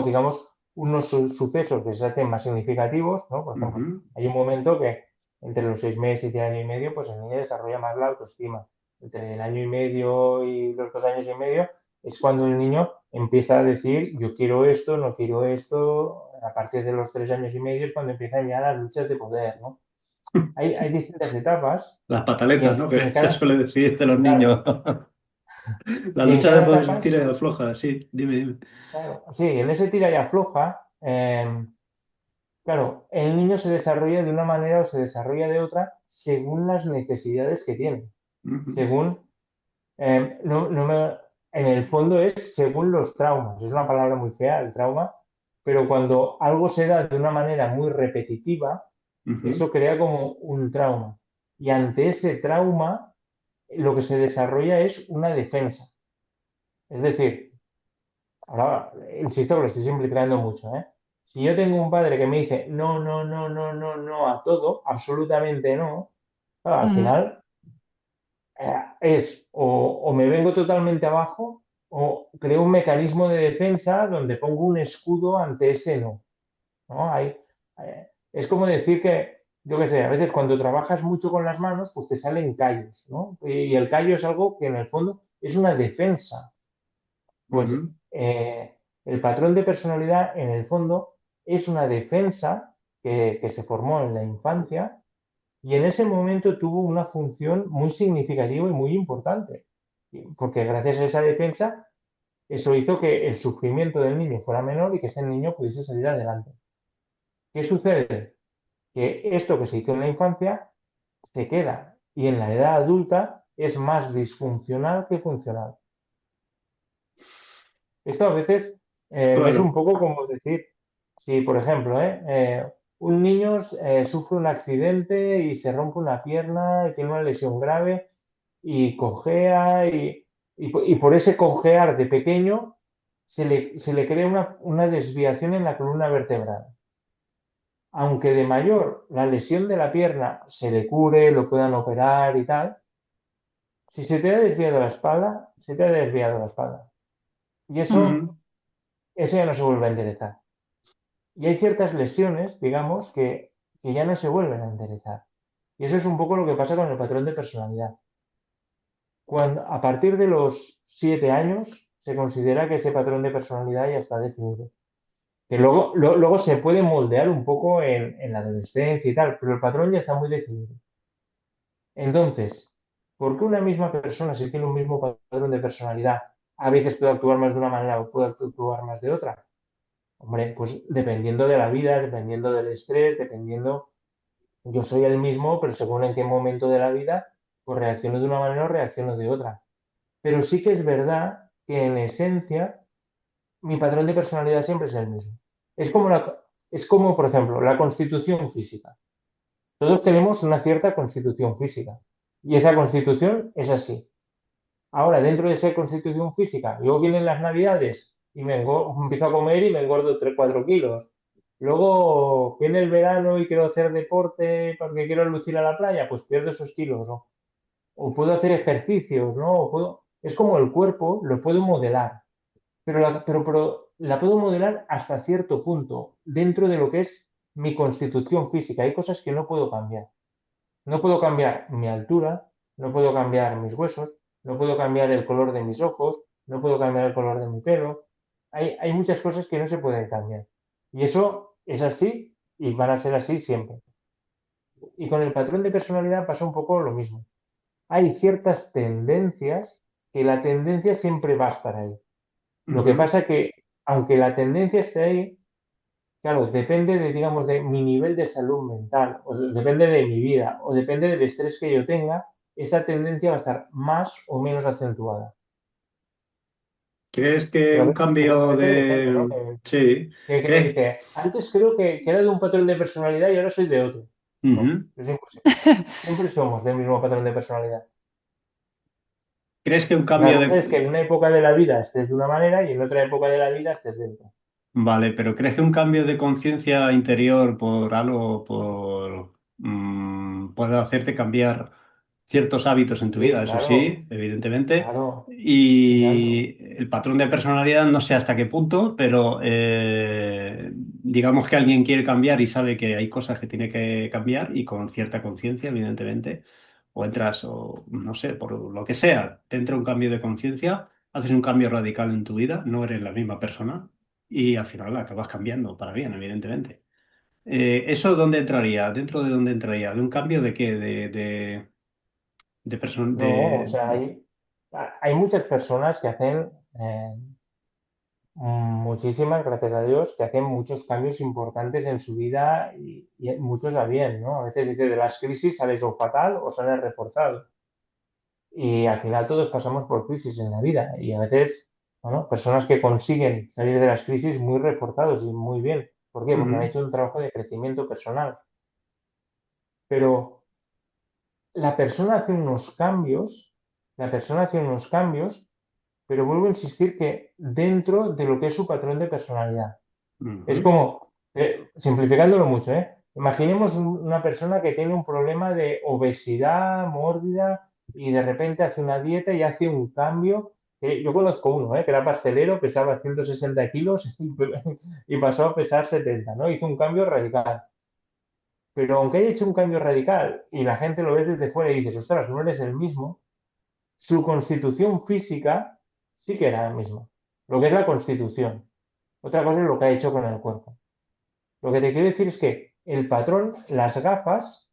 digamos, unos sucesos que se hacen más significativos, ¿no? Por ejemplo, Ujú. hay un momento que entre los 6 meses y año y medio, pues el niño desarrolla más la autoestima. Entre el año y medio y los 2 años y medio es cuando el niño empieza a decir, yo quiero esto, no quiero esto. A partir de los 3 años y medio es cuando empiezan ya las luchas de poder, ¿no? Hay distintas etapas Las y pataletas, en, ¿no? y Que en se cada, suele decir de los claro, niños. La y en lucha de cada poder etapa tira y afloja, sí, dime, dime. claro, sí, en ese tira y afloja. Claro, el niño se desarrolla de una manera o se desarrolla de otra según las necesidades que tiene. Ujú. Según, en el fondo es según los traumas. Es una palabra muy fea, el trauma, pero cuando algo se da de una manera muy repetitiva, Ujú. eso crea como un trauma. Y ante ese trauma, lo que se desarrolla es una defensa. Es decir, ahora, insisto que lo estoy simplificando mucho, ¿eh? Si yo tengo un padre que me dice no, no, no, no, no, no a todo, absolutamente no, claro, al Ujú, final es o me vengo totalmente abajo o creo un mecanismo de defensa donde pongo un escudo ante ese no, ¿no? Es como decir que, yo qué sé, a veces cuando trabajas mucho con las manos, pues te salen callos, ¿no? Y el callo es algo que en el fondo es una defensa. Pues ujú. el patrón de personalidad, en el fondo, es una defensa que se formó en la infancia y en ese momento tuvo una función muy significativa y muy importante. Porque gracias a esa defensa, eso hizo que el sufrimiento del niño fuera menor y que ese niño pudiese salir adelante. ¿Qué sucede? Que esto que se hizo en la infancia se queda y en la edad adulta es más disfuncional que funcional. Esto a veces es un Claro. poco como decir, si por ejemplo, un niño sufre un accidente y se rompe una pierna y tiene una lesión grave y cojea y por ese cojear de pequeño se le crea una desviación en la columna vertebral. Aunque de mayor la lesión de la pierna se le cure, lo puedan operar y tal, si se te ha desviado la espalda, se te ha desviado la espalda. Y eso, Ujú. eso ya no se vuelve a enderezar. Y hay ciertas lesiones, digamos, que ya no se vuelven a enderezar. Y eso es un poco lo que pasa con el patrón de personalidad. A partir de los 7 años se considera que ese patrón de personalidad ya está definido. Que luego se puede moldear un poco en la adolescencia y tal, pero el patrón ya está muy definido. Entonces, ¿por qué una misma persona, si tiene un mismo patrón de personalidad, a veces puede actuar más de una manera o puede actuar más de otra? Hombre, pues dependiendo de la vida, dependiendo del estrés, dependiendo, yo soy el mismo, pero según en qué momento de la vida, pues reacciono de una manera o reacciono de otra. Pero sí que es verdad que en esencia mi patrón de personalidad siempre es el mismo. Es como, por ejemplo, la constitución física. Todos tenemos una cierta constitución física y esa constitución es así. Ahora, dentro de esa constitución física, luego vienen las navidades y empiezo a comer y me engordo 3 4 kilos. Luego viene el verano y quiero hacer deporte porque quiero lucir a la playa, pues pierdo esos kilos, ¿no? O puedo hacer ejercicios, ¿no? Es como el cuerpo, lo puedo modelar, pero la puedo modelar hasta cierto punto, dentro de lo que es mi constitución física. Hay cosas que no puedo cambiar. No puedo cambiar mi altura, no puedo cambiar mis huesos, no puedo cambiar el color de mis ojos, no puedo cambiar el color de mi pelo. Hay muchas cosas que no se pueden cambiar. Y eso es así y van a ser así siempre. Y con el patrón de personalidad pasa un poco lo mismo. Hay ciertas tendencias que la tendencia siempre va a estar ahí. Lo que Ujú. pasa que, aunque la tendencia esté ahí, claro, depende de, digamos, de mi nivel de salud mental, depende de mi vida, o depende del estrés que yo tenga, esta tendencia va a estar más o menos acentuada. ¿Crees que Pero un cambio parece interesante, ¿no? de... Sí, Que me ¿crees? dice, antes creo que era de un patrón de personalidad y ahora soy de otro. No, Ujú. es imposible. Siempre somos del mismo patrón de personalidad. ¿Crees que un La cambio cosa es que de... en una época de la vida estés de una manera y en otra época de la vida estés de otra. Vale, pero ¿crees que un cambio de conciencia interior por algo, puede hacerte cambiar ciertos hábitos en tu Sí, vida? Eso claro, sí, evidentemente. claro, y tanto. Y el patrón de personalidad no sé hasta qué punto, pero digamos que alguien quiere cambiar y sabe que hay cosas que tiene que cambiar y con cierta conciencia, evidentemente, o entras, o no sé, por lo que sea, te entra un cambio de conciencia, haces un cambio radical en tu vida, no eres la misma persona y al final acabas cambiando para bien, evidentemente. ¿Eso dónde entraría? ¿Dentro de dónde entraría? ¿De un cambio de qué? De persona, No, o sea, hay muchas personas que hacen, eh, muchísimas, gracias a Dios, que hacen muchos cambios importantes en su vida y muchos a bien, ¿no? A veces dice, de las crisis sales o fatal o sales reforzado. Y al final todos pasamos por crisis en la vida y a veces, bueno, personas que consiguen salir de las crisis muy reforzados y muy bien. ¿Por qué? Porque han Ujú. hecho un trabajo de crecimiento personal. Pero la persona hace unos cambios. la persona hace unos cambios, pero vuelvo a insistir que dentro de lo que es su patrón de personalidad. Es Ujú. como, simplificándolo mucho, ¿eh? Imaginemos una persona que tiene un problema de obesidad mórbida y de repente hace una dieta y hace un cambio. Yo conozco uno, que era pastelero, pesaba 160 kilos y pasó a pesar 70, ¿no? Hizo un cambio radical. Pero aunque haya hecho un cambio radical y la gente lo ve desde fuera y dices, ostras, no eres el mismo, su constitución física sí que era la misma. Lo que es la constitución. Otra cosa es lo que ha hecho con el cuerpo. Lo que te quiero decir es que el patrón, las gafas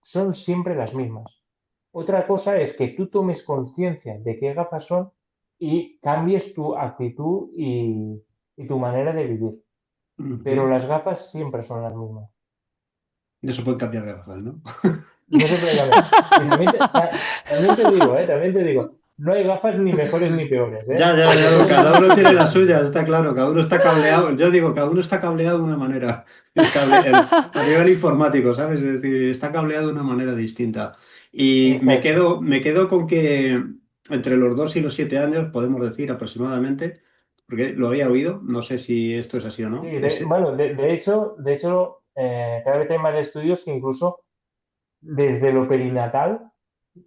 son siempre las mismas. Otra cosa es que tú tomes conciencia de qué gafas son y cambies tu actitud y tu manera de vivir. Pero Ujú. las gafas siempre son las mismas. No se puede cambiar de gafas, ¿no? No se puede cambiar. Y también te digo, también te digo, no hay gafas ni mejores ni peores, Ya, ya, porque ya, todo el cada mundo uno tiene funciona la igual. suya, está claro, cada uno está cableado. Yo digo, cada uno está cableado de una manera, a nivel informático, ¿sabes? Es decir, está cableado de una manera distinta. Y Exacto. me quedo con que entre los 2 y los 7 años, podemos decir aproximadamente, porque lo había oído, no sé si esto es así o Sí, no. bueno, de hecho, cada vez hay más estudios que incluso desde lo perinatal,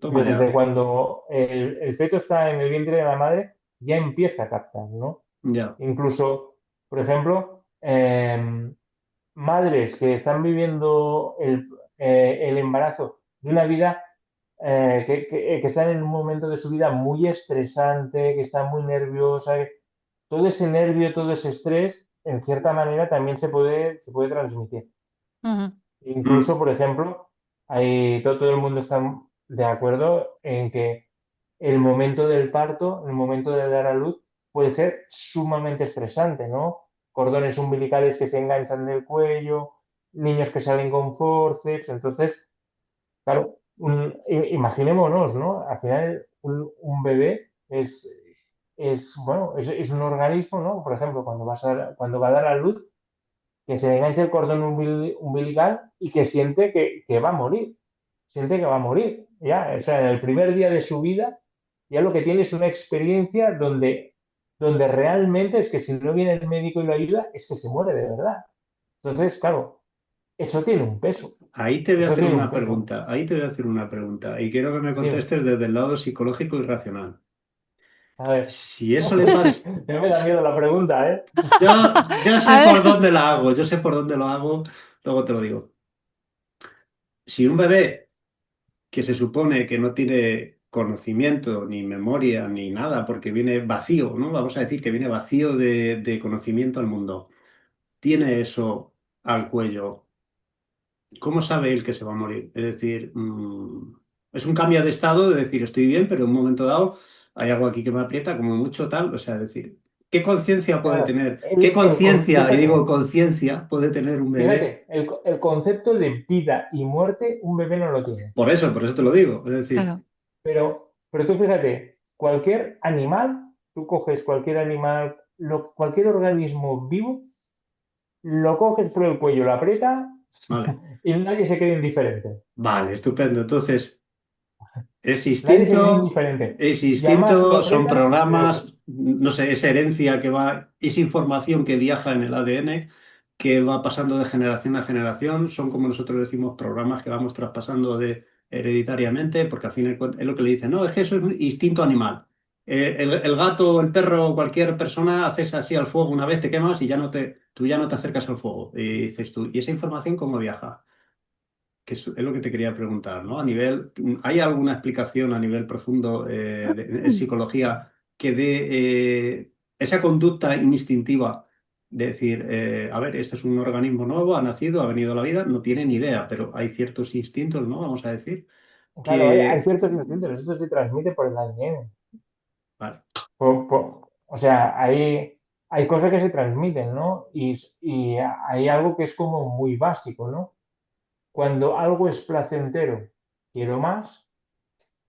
Toma desde ya, cuando el feto está en el vientre de la madre, ya empieza a captar, ¿no? ya, Incluso, por ejemplo, madres que están viviendo el embarazo de una vida que están en un momento de su vida muy estresante, que está muy nerviosa, todo ese nervio, todo ese estrés, en cierta manera también se puede transmitir. Ujú, Incluso, por ejemplo, todo el mundo está de acuerdo en que el momento del parto, el momento de dar a luz, puede ser sumamente estresante, ¿no? Cordones umbilicales que se enganchan del cuello, niños que salen con forceps. Entonces, claro, imaginémonos, ¿no? Al final, un bebé bueno, es un organismo, ¿no? Por ejemplo, cuando va a dar a luz, que se le enganche el cordón umbilical y que siente que va a morir. Siente que va a morir. Ya, o sea, en el primer día de su vida, ya lo que tiene es una experiencia donde realmente es que si no viene el médico y lo ayuda, es que se muere de verdad. Entonces, claro, eso tiene un peso. ahí te voy a Eso hacer tiene un una peso. pregunta, ahí te voy a hacer una pregunta, y quiero que me Dime, contestes desde el lado psicológico y racional. a ver. Si eso le pasa... Ya me da miedo la pregunta, ¿eh? Yo sé A por ver. dónde la hago, yo sé por dónde lo hago, luego te lo digo. Si un bebé que se supone que no tiene conocimiento, ni memoria, ni nada, porque viene vacío, ¿no? Vamos a decir que viene vacío de conocimiento al mundo, tiene eso al cuello. ¿Cómo sabe él que se va a morir? Es decir, es un cambio de estado de decir estoy bien, pero en un momento dado hay algo aquí que me aprieta, como mucho tal. O sea, es decir, ¿qué conciencia puede Claro, tener? ¿Qué conciencia, y digo fíjate, conciencia, puede tener un bebé? fíjate, el concepto de vida y muerte un bebé no lo tiene. Por eso te lo digo. Es decir, Claro. Pero tú fíjate, cualquier animal, tú coges cualquier animal, cualquier organismo vivo, lo coges por el cuello, lo aprieta vale, y nadie se queda indiferente. vale, estupendo. Entonces, Nadie se queda indiferente. es Y además lo instinto, son apretas, programas, no sé, es herencia que va, es información que viaja en el ADN, que va pasando de generación a generación, son como nosotros decimos programas que vamos traspasando hereditariamente, porque al fin es lo que le dicen, no, es que eso es un instinto animal. El gato, el perro, cualquier persona, haces así al fuego una vez, te quemas y tú ya no te acercas al fuego. Y dices tú, ¿y esa información cómo viaja? Que es lo que te quería preguntar, ¿no? ¿Hay alguna explicación a nivel profundo en psicología que dé esa conducta instintiva de decir, a ver, este es un organismo nuevo, ha nacido, ha venido a la vida, no tiene ni idea, pero hay ciertos instintos, ¿no? Vamos a decir, claro, hay que... ciertos instintos, eso se transmite por el ADN. Vale. O sea, hay cosas que se transmiten, ¿no? Y hay algo que es como muy básico, ¿no? Cuando algo es placentero, quiero más.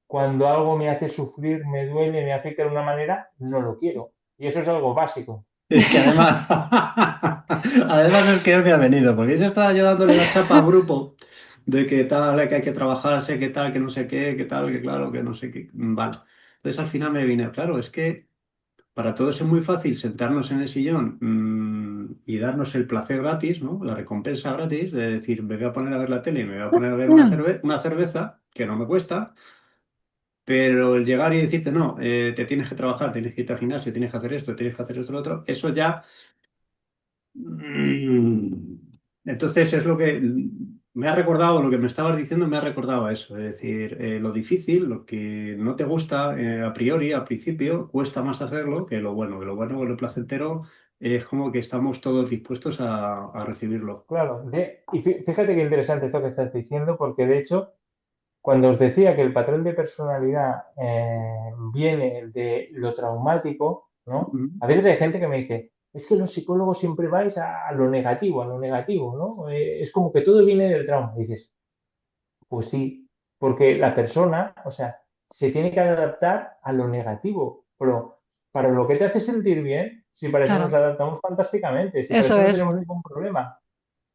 Cuando algo me hace sufrir, me duele, me afecta de una manera, no lo quiero. Y eso es algo básico. Es que además, además es que él me ha venido, porque yo estaba yo dándole la chapa al grupo. de que tal, que hay que trabajarse, que tal, que no sé qué, que tal, que claro, que no sé qué. Vale. Entonces al final me vine, claro, es que para todos es muy fácil sentarnos en el sillón y darnos el placer gratis, ¿no? La recompensa gratis de decir, me voy a poner a ver la tele y me voy a poner a ver una cerveza, que no me cuesta, pero el llegar y decirte, no, te tienes que trabajar, tienes que irte al gimnasio, tienes que hacer esto, tienes que hacer esto, lo otro, eso ya. Mm, Entonces es lo que me ha recordado, lo que me estabas diciendo me ha recordado a eso, es decir, lo difícil, lo que no te gusta a priori, al principio, cuesta más hacerlo que lo bueno, que lo placentero es como que estamos todos dispuestos a recibirlo. Claro, y fíjate qué interesante esto que estás diciendo, porque de hecho, cuando os decía que el patrón de personalidad viene de lo traumático, ¿no? Ujú. A veces hay gente que me dice, es que los psicólogos siempre vais a lo negativo, ¿no? Es como que todo viene del trauma. Y dices, pues sí, porque la persona, o sea, se tiene que adaptar a lo negativo, pero para lo que te hace sentir bien, si para eso nos Claro, adaptamos fantásticamente, si para eso eso no es. tenemos ningún problema.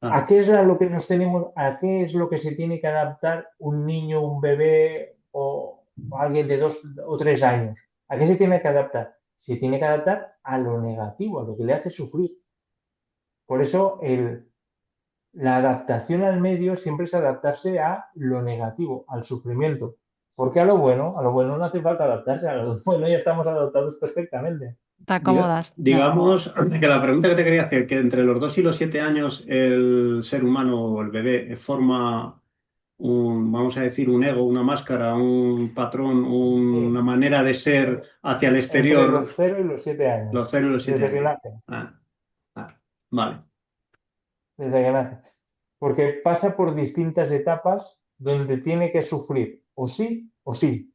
¿A Claro. qué es a lo que nos tenemos, a qué es lo que se tiene que adaptar un niño, un bebé o alguien de 2 o 3 años? ¿A qué se tiene que adaptar? Se tiene que adaptar a lo negativo, a lo que le hace sufrir. Por eso la adaptación al medio siempre es adaptarse a lo negativo, al sufrimiento. Porque a lo bueno no hace falta adaptarse, a lo bueno ya estamos adaptados perfectamente. Te acomodas. Ya. Digamos que la pregunta que te quería hacer, que entre los 2 y los 7 años el ser humano o el bebé forma vamos a decir, un ego, una máscara, un patrón, una Sí, manera de ser hacia el entre exterior, los 0 y los 7 años, los 0 y los 7 desde que años. nace, Ah, vale. desde que nace. Porque pasa por distintas etapas donde tiene que sufrir o sí o sí.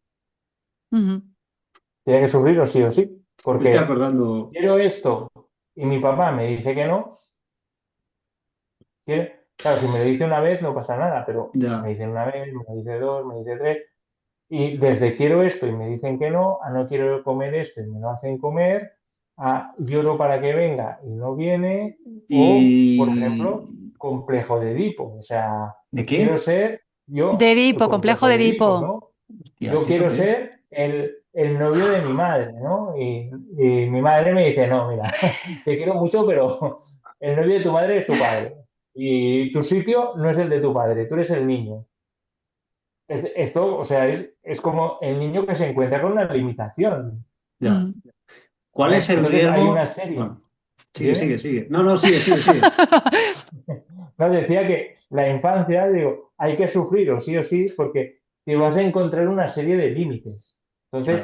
Ujú. Tiene que sufrir o sí. Me estoy Porque acordando, quiero esto y mi papá me dice que no. Claro, si me lo dice una vez no pasa nada, pero me ya. dicen una vez, me lo dice dos, me dice tres. Y desde quiero esto y me dicen que no, a no quiero comer esto y me lo hacen comer, a lloro para que venga y no viene, o, por ¿Y ejemplo, complejo de Edipo. O sea, de quiero qué? ser De yo, el Edipo, complejo complejo de de Edipo, Edipo. ¿no? Hostias, Yo ¿eso quiero qué es? ser el novio de mi madre, ¿no? Y mi madre me dice, no, mira, te quiero mucho, pero el novio de tu madre es tu padre. Y tu sitio no es el de tu padre, tú eres el niño. Esto, o sea, es como el niño que se encuentra con una limitación, Ya. Mm. ¿Cuál es el Entonces hay una riesgo? serie, Bueno, sigue, sigue, ¿dime? sigue. No, no, sigue, sigue, sigue. No, decía que la infancia, digo, hay que sufrir o sí, porque te vas a encontrar una serie de límites. Entonces,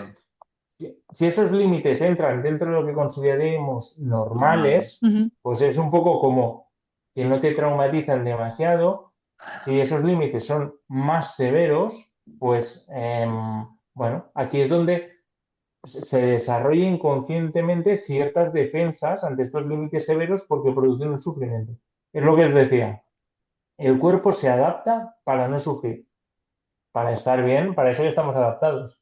Claro, si esos límites entran dentro de lo que consideremos normales, normales. Ujú. pues es un poco como que no te traumatizan demasiado. Si esos límites son más severos, pues bueno, aquí es donde se desarrolla inconscientemente ciertas defensas ante estos límites severos porque producen un sufrimiento. Es lo que os decía, el cuerpo se adapta para no sufrir, para estar bien, para eso ya estamos adaptados.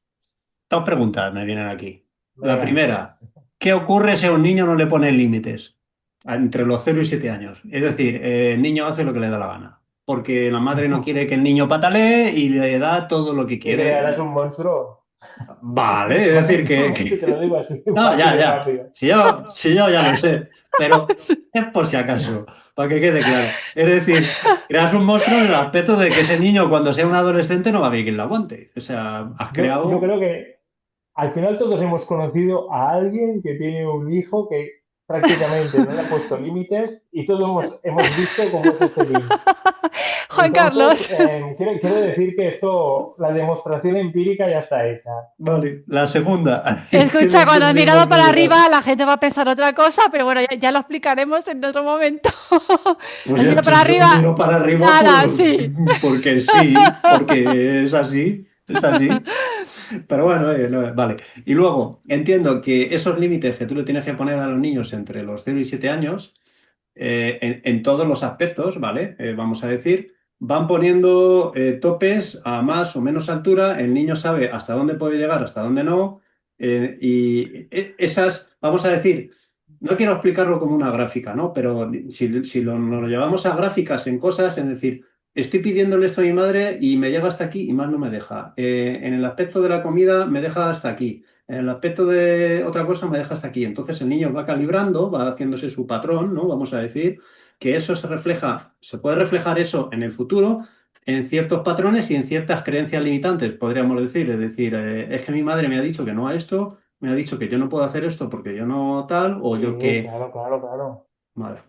Dos preguntas me vienen aquí. La Venga, primera, ¿qué ocurre si a un niño no le ponen límites entre los 0 y 7 años? Es decir, el niño hace lo que le da la gana, porque la madre no quiere que el niño patalee y le da todo lo que ¿te quiere. crearás un monstruo? Vale, es decir, Vale, no, que te lo digo así, No, así ya, de ya. rápido. Si yo ya lo sé, pero es por si acaso, para que quede claro. Es decir, creas un monstruo en el aspecto de que ese niño cuando sea un adolescente no va a haber quien lo aguante. O sea, has Yo creado... creo que al final todos hemos conocido a alguien que tiene un hijo que prácticamente no le ha puesto límites y todos hemos visto cómo es ese niño. Juan Entonces, Carlos, quiero decir que esto, la demostración empírica ya está hecha. Vale, la segunda, que no escucha, cuando has entendí mirado por para dónde ibas. arriba, la gente va a pensar otra cosa, pero bueno, ya lo explicaremos en otro momento. Pues Has ya, mirado para yo arriba, miro para arriba nada, sí. porque sí, porque es así, es así. Pero bueno, vale. Y luego, entiendo que esos límites que tú le tienes que poner a los niños entre los 0 y 7 años, en todos los aspectos, ¿vale? Vamos a decir, van poniendo topes a más o menos altura, el niño sabe hasta dónde puede llegar, hasta dónde no, esas, vamos a decir, no quiero explicarlo como una gráfica, ¿no? Pero si nos lo llevamos a gráficas en cosas, es decir, estoy pidiéndole esto a mi madre y me llega hasta aquí y más no me deja. En el aspecto de la comida me deja hasta aquí. En el aspecto de otra cosa me deja hasta aquí. Entonces el niño va calibrando, va haciéndose su patrón, ¿no? Vamos a decir que eso se refleja, se puede reflejar eso en el futuro en ciertos patrones y en ciertas creencias limitantes, podríamos decir. Es decir, es que mi madre me ha dicho que no a esto, me ha dicho que yo no puedo hacer esto porque yo no tal, o yo Sí, que... claro, claro, claro. Vale,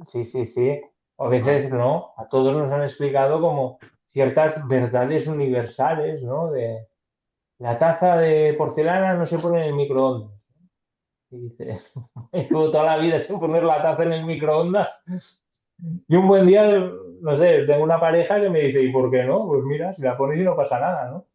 Sí, sí, sí. A vale. veces no, a todos nos han explicado como ciertas verdades universales, ¿no? De la taza de porcelana no se pone en el microondas. Y dices, llevo toda la vida sin poner la taza en el microondas. Y un buen día, no sé, tengo una pareja que me dice, ¿y por qué no? Pues mira, si la pones y no pasa nada, ¿no?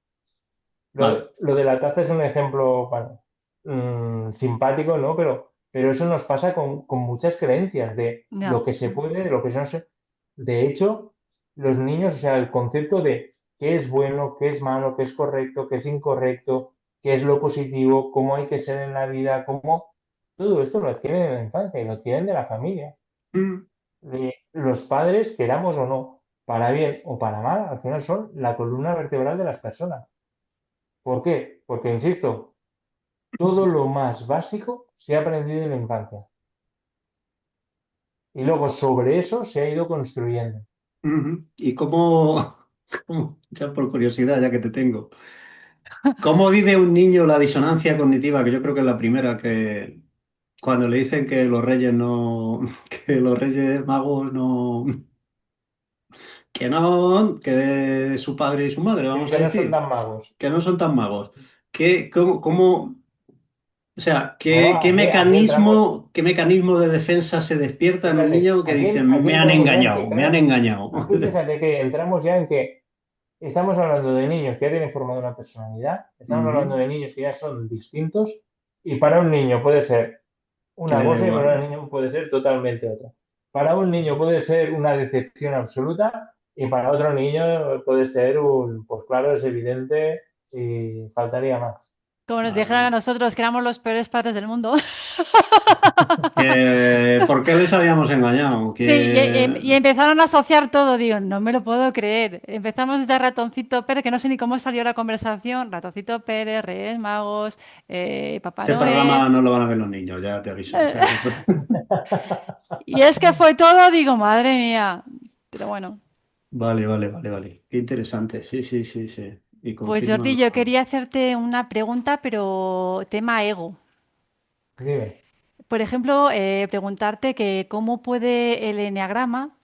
Vale. Lo de la taza es un ejemplo, bueno, simpático, ¿no? Pero eso nos pasa con muchas creencias de Ya. lo que se puede, de lo que no se... De hecho, los niños, o sea, el concepto de qué es bueno, qué es malo, qué es correcto, qué es incorrecto, qué es lo positivo, cómo hay que ser en la vida, cómo... Todo esto lo adquieren en la infancia y lo tienen de la familia. Mm, De los padres, queramos o no, para bien o para mal, al final son la columna vertebral de las personas. ¿Por qué? Porque, insisto, todo lo más básico se ha aprendido en la infancia y luego sobre eso se ha ido construyendo. ¿Y cómo, ya por curiosidad, ya que te tengo, cómo vive un niño la disonancia cognitiva? Que yo creo que es la primera que cuando le dicen que los reyes no, que los reyes magos no, que su padre y su madre, Sí, vamos a que no son decir, tan magos. que no son tan magos. O sea, Bueno, qué mecanismo de defensa se despierta en un fíjate, niño que dice, aquí me han entramos ya en que, engañado, me han claro, engañado? aquí fíjate que entramos ya en que estamos hablando de niños que ya tienen formada una personalidad, estamos hablando Ujú, de niños que ya son distintos y para un niño puede ser que una le da cosa y para igual. un niño puede ser totalmente otra. Para un niño puede ser una decepción absoluta y para otro niño puede ser un, pues claro, es evidente y faltaría más. Como nos Madre dijeron a mía. nosotros que éramos los peores padres del mundo. ¿Por qué les habíamos engañado? Sí, Que y empezaron a asociar todo, digo, no me lo puedo creer. Empezamos desde Ratoncito Pérez, que no sé ni cómo salió la conversación, Ratoncito Pérez, Reyes Magos, Papá este Noel. programa no lo van a ver los niños, ya te aviso. O sea, Y es que fue todo, digo, madre mía. Pero bueno, vale, vale, vale, vale. Qué interesante. Sí, sí, sí, sí. Y pues confirma Jordi, yo lo... quería hacerte una pregunta, pero tema ego. Dime, Por ejemplo, preguntarte que cómo puede el eneagrama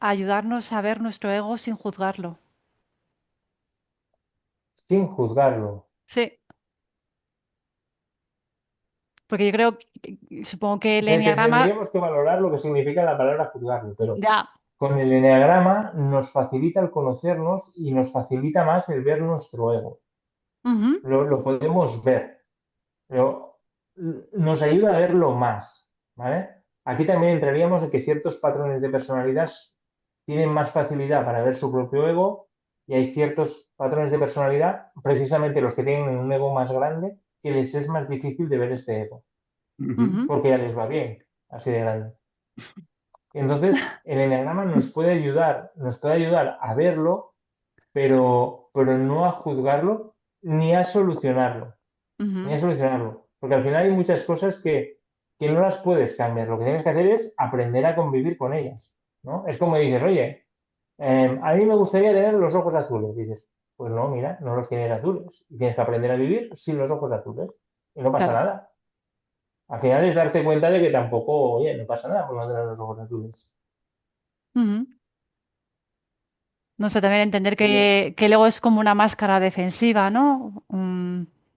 ayudarnos a ver nuestro ego sin juzgarlo. sin juzgarlo. Sí, porque yo creo, supongo que el eneagrama, Tendríamos que valorar lo que significa la palabra juzgarlo, pero ya. con el eneagrama nos facilita el conocernos y nos facilita más el ver nuestro ego. Ujú, Lo podemos ver, pero nos ayuda a verlo más, ¿vale? Aquí también entraríamos en que ciertos patrones de personalidad tienen más facilidad para ver su propio ego y hay ciertos patrones de personalidad, precisamente los que tienen un ego más grande, que les es más difícil de ver este ego, Ujú, porque ya les va bien, así de grande. Entonces, el eneagrama nos puede ayudar a verlo, pero no a juzgarlo ni a solucionarlo, ni ujú, a solucionarlo. Porque al final hay muchas cosas que no las puedes cambiar. Lo que tienes que hacer es aprender a convivir con ellas, ¿no? Es como dices, oye, a mí me gustaría tener los ojos azules. Dices, pues no, mira, no los tienes azules. Y tienes que aprender a vivir sin los ojos azules. Y no pasa claro. nada. Al final es darte cuenta de que tampoco, oye, no pasa nada por no tener los ojos azules. Ujú. No sé, también entender Y que el ego es como una máscara defensiva, ¿no?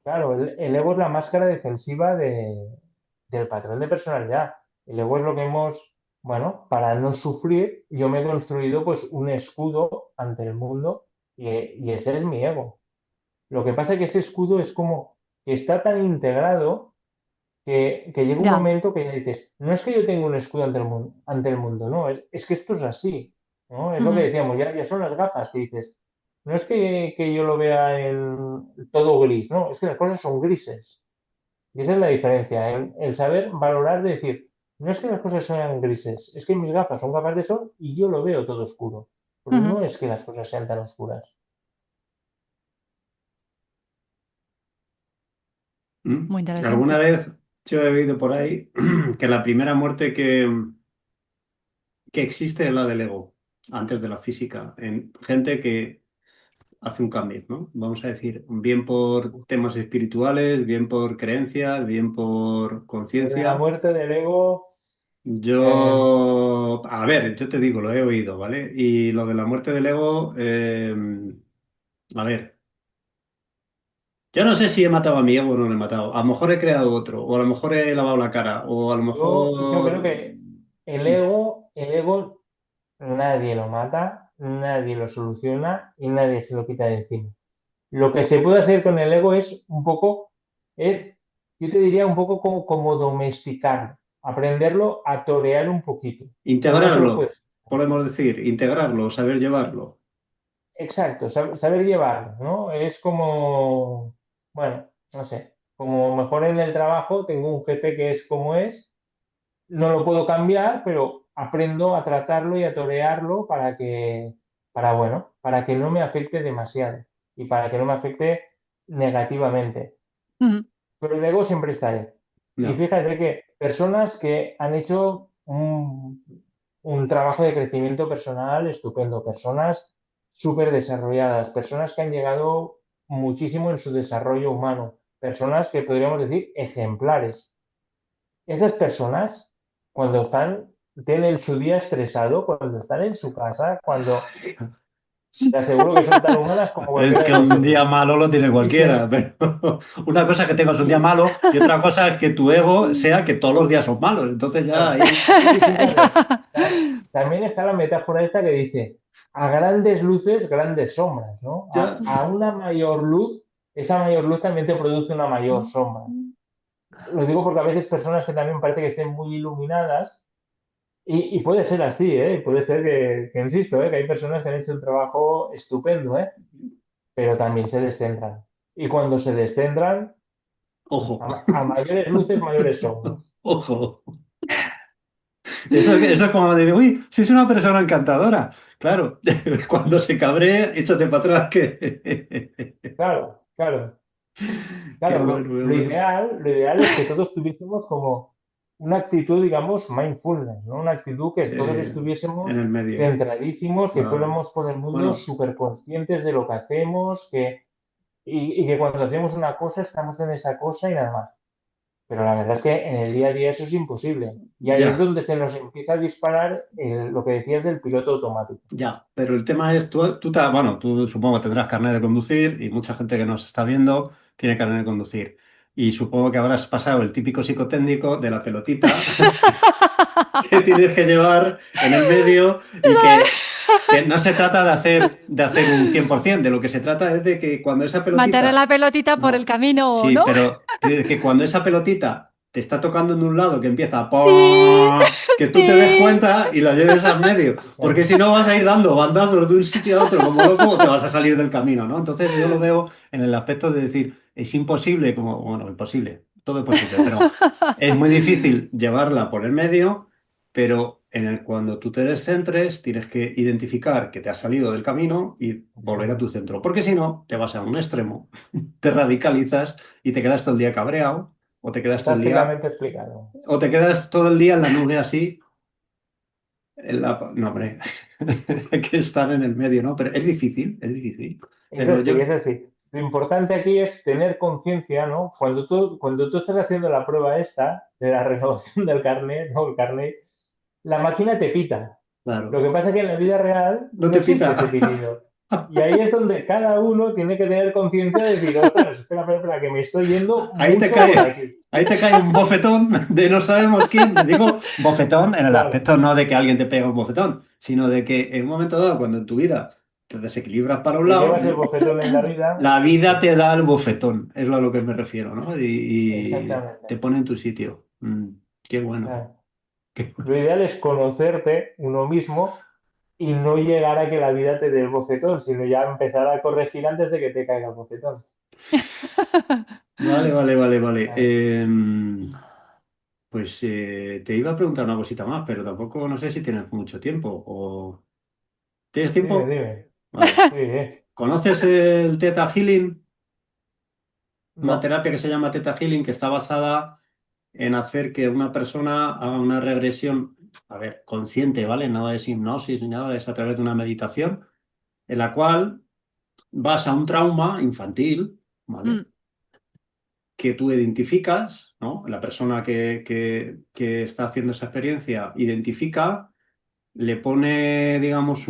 claro, el ego es la máscara defensiva del patrón de personalidad. El ego es lo que hemos, bueno, para no sufrir, yo me he construido pues un escudo ante el mundo y ese es mi ego. Lo que pasa es que ese escudo es como que está tan integrado que llega un Ya. momento que ya dices, no es que yo tenga un escudo ante el mundo, no, es que esto es así, ¿no? Es lo que Ujú, decíamos, ya son las gafas que dices, no es que yo lo vea en todo gris, no, es que las cosas son grises. Y esa es la diferencia, el saber valorar, de decir, no es que las cosas sean grises, es que mis gafas son gafas de sol y yo lo veo todo oscuro. Porque Ujú. no es que las cosas sean tan oscuras. ¿Mm? Muy ¿Alguna interesante. vez yo he oído por ahí que la primera muerte que existe es la del ego, antes de la física, en gente que hace un cambio, ¿no? Vamos a decir, bien por temas espirituales, bien por creencias, bien por Lo de la conciencia. muerte del ego, eh, A ver, yo te digo, lo he oído, ¿vale? Y lo de la muerte del ego, a ver, yo no sé si he matado a mi ego o no lo he matado. A lo mejor he creado otro, o a lo mejor he lavado la cara, o a lo yo creo mejor... que el ego nadie lo mata, nadie lo soluciona y nadie se lo quita de encima. Lo que se puede hacer con el ego es un poco, es, yo te diría un poco como domesticarlo, aprenderlo a torear un poquito, pero no te lo Integrarlo, puedes. podemos decir, integrarlo, saber llevarlo. Exacto, saber llevarlo, ¿no? Es como, bueno, no sé, como mejor en el trabajo tengo un jefe que es como es, no lo puedo cambiar, pero aprendo a tratarlo y a torearlo bueno, para que no me afecte demasiado y para que no me afecte negativamente. Ujú. Pero el ego siempre está ahí. Y No, fíjate que personas que han hecho un trabajo de crecimiento personal estupendo, personas súper desarrolladas, personas que han llegado muchísimo en su desarrollo humano, personas que podríamos decir ejemplares. Esas personas, cuando están, tienen su día estresado, cuando están en su casa, cuando te aseguro que son tan humanas como es cualquiera que de un día nosotros. malo lo tiene Y cualquiera, se, pero una cosa es que tengas un día y, malo y otra cosa es que tu ego sea que todos los días son malos. Entonces ya claro. ahí, Y fíjate, también está la metáfora esta que dice, a grandes luces, grandes sombras, ¿no? ya, A una mayor luz, esa mayor luz también te produce una mayor sombra. Lo digo porque a veces personas que también parece que estén muy iluminadas, y puede ser así, ¿eh? Puede ser que insisto, ¿eh? Que hay personas que han hecho un trabajo estupendo, ¿eh? Pero también se descentran. Y cuando se descentran, ojo, a mayores luces, mayores sombras. ojo. Eso es como decir, uy, si es una persona encantadora. Claro, cuando se cabree, échate para atrás que... Claro, claro. Qué Claro, bueno, qué lo bueno. ideal, lo ideal es que todos tuviésemos como una actitud, digamos, mindfulness, ¿no? Una actitud que Sí, todos en estuviésemos el medio. centradísimos, que Vale. fuéramos por el mundo Bueno, súper conscientes de lo que hacemos, y que cuando hacemos una cosa estamos en esa cosa y nada más. Pero la verdad es que en el día a día eso es imposible. Y ahí es ya. donde se nos empieza a disparar lo que decías del piloto automático. Ya, pero el tema es, bueno, tú supongo que tendrás carnet de conducir y mucha gente que nos está viendo tiene carnet de conducir. Y supongo que habrás pasado el típico psicotécnico de la pelotita que tienes que llevar en el medio y que no se trata de hacer un 100%, de lo que se trata es de que cuando esa Mantener pelotita, la pelotita por el no, camino, sí, ¿no? pero que cuando esa pelotita te está tocando en un lado que empieza Sí, que tú te des sí. cuenta y la lleves al medio, porque Claro. si no vas a ir dando bandazos de un sitio a otro como loco o te vas a salir del camino, ¿no? Entonces yo lo veo en el aspecto de decir, es imposible, como, bueno, imposible, todo es posible, pero es muy difícil llevarla por el medio, pero cuando tú te descentres tienes que identificar que te has salido del camino y volver a tu centro, porque si no, te vas a un extremo, te radicalizas y te quedas todo el día cabreado, o te quedas todo el día, Fantásticamente explicado. o te quedas todo el día en la nube así, no, hombre, hay que estar en el medio, ¿no? Pero es difícil, es difícil. Es Pero así, yo, es así. Lo importante aquí es tener conciencia, ¿no? Cuando tú estás haciendo la prueba esta de la renovación del carnet, ¿no? El carnet, la máquina te pita. Lo claro, que pasa es que en la vida real no no te siempre ese pita. pitido. Y ahí es donde cada uno tiene que tener conciencia de decir, ostras, espera, espera, espera, que me estoy yendo Ahí te mucho por cae, aquí. ahí te cae un bofetón de no sabemos quién. Me digo bofetón en el Claro, aspecto no de que alguien te pegue un bofetón, sino de que en un momento dado, cuando en tu vida te desequilibras para un te lado, llevas el bofetón en la vida. la vida Sí, te da el bofetón, es a lo que me refiero, ¿no? Y exactamente. te pone en tu sitio. Qué bueno. Claro. Lo ideal es conocerte uno mismo y no llegar a que la vida te dé el bofetón, sino ya empezar a corregir antes de que te caiga el bofetón. Vale, vale, vale, vale. Claro. Pues te iba a preguntar una cosita más, pero tampoco no sé si tienes mucho tiempo. ¿O tienes Dime, tiempo? dime. Vale. Sí, sí. ¿Conoces el Theta Healing? Una No. terapia que se llama Theta Healing que está basada en hacer que una persona haga una regresión, a ver, consciente, ¿vale? Nada de hipnosis ni nada, es a través de una meditación en la cual vas a un trauma infantil, ¿vale? Mm, Que tú identificas, ¿no? La persona que está haciendo esa experiencia identifica, le pone, digamos,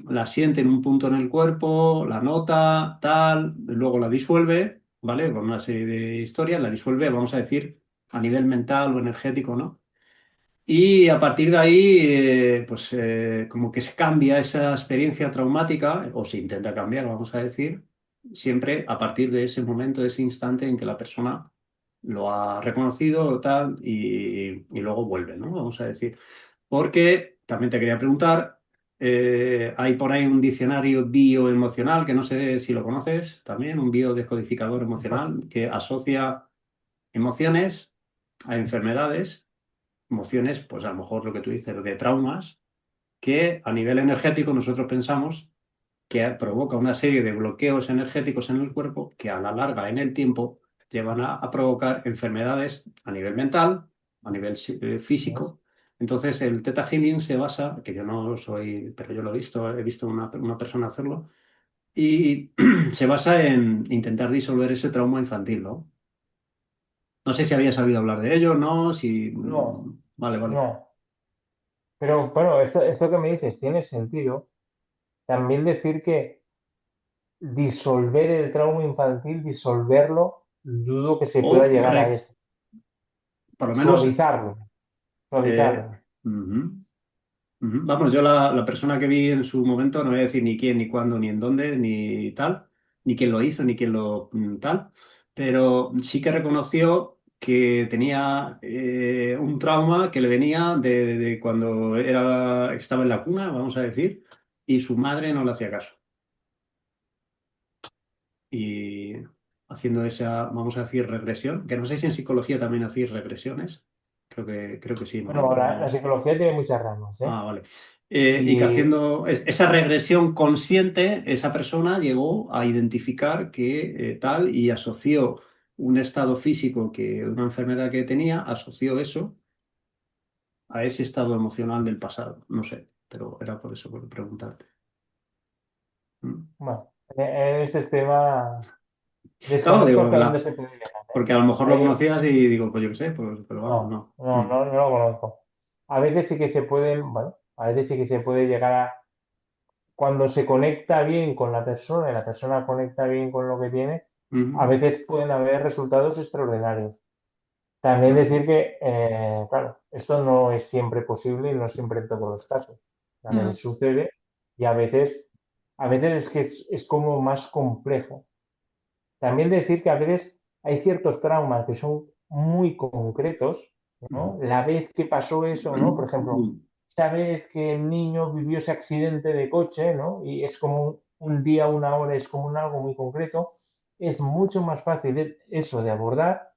la siente en un punto en el cuerpo, la nota, tal, luego la disuelve, ¿vale? Con una serie de historias, la disuelve, vamos a decir, a nivel mental o energético, ¿no? Y a partir de ahí, pues como que se cambia esa experiencia traumática, o se intenta cambiar, vamos a decir, siempre a partir de ese momento, de ese instante en que la persona lo ha reconocido o tal, y luego vuelve, ¿no? Vamos a decir. Porque también te quería preguntar, hay por ahí un diccionario bioemocional, que no sé si lo conoces también, un biodescodificador No. emocional, que asocia emociones a enfermedades, emociones, pues a lo mejor lo que tú dices, de traumas, que a nivel energético nosotros pensamos que provoca una serie de bloqueos energéticos en el cuerpo que a la larga, en el tiempo, llevan a provocar enfermedades a nivel mental, a nivel ¿No? físico. Entonces, el Theta Healing se basa, que yo no soy, pero yo lo he visto una persona hacerlo, y se basa en intentar disolver ese trauma infantil, ¿no? No sé si habías sabido hablar de ello, ¿no? Si... No, Vale, vale. no. Pero bueno, esto que me dices tiene sentido. También decir que disolver el trauma infantil, disolverlo, dudo que se pueda O llegar a esto. por lo menos... Suavizarlo, eh, suavizarlo. ujú. Ujú. Vamos, yo la persona que vi en su momento, no voy a decir ni quién, ni cuándo, ni en dónde, ni tal, ni quién lo hizo, ni quién lo tal, pero sí que reconoció que tenía un trauma que le venía de cuando estaba en la cuna, vamos a decir, y su madre no le hacía caso. Y haciendo esa, vamos a decir, regresión, que no sé si en psicología también hacéis regresiones, creo que sí, Bueno, la no. psicología tiene muchas ramas, ¿eh? Ah, vale. Y que Y haciendo esa regresión consciente, esa persona llegó a identificar que tal y asoció un estado físico, una enfermedad que tenía, asoció eso a ese estado emocional del pasado. No sé, pero era por eso, por preguntarte. Mm. bueno, en este tema Claro, desconozco digo, hasta dónde se puede llegar, ¿eh? porque a lo mejor lo Hay- conocías y digo, pues yo qué sé, pues, pero vamos, no, no. no, Mm. no, no lo conozco. A veces sí que se pueden, bueno, a veces sí que se puede llegar a, cuando se conecta bien con la persona y la persona conecta bien con lo que tiene, a Mm. veces pueden haber resultados extraordinarios. También Claro. decir que, claro, esto no es siempre posible y no siempre en todos los casos. A mm, veces sucede y a veces es que es como más complejo. También decir que a veces hay ciertos traumas que son muy concretos, ¿no? Mm. La vez que pasó eso, ¿no? Por ejemplo, esa vez que el niño vivió ese accidente de coche, ¿no? Y es como un día, una hora, es como un algo muy concreto, es mucho más fácil eso de abordar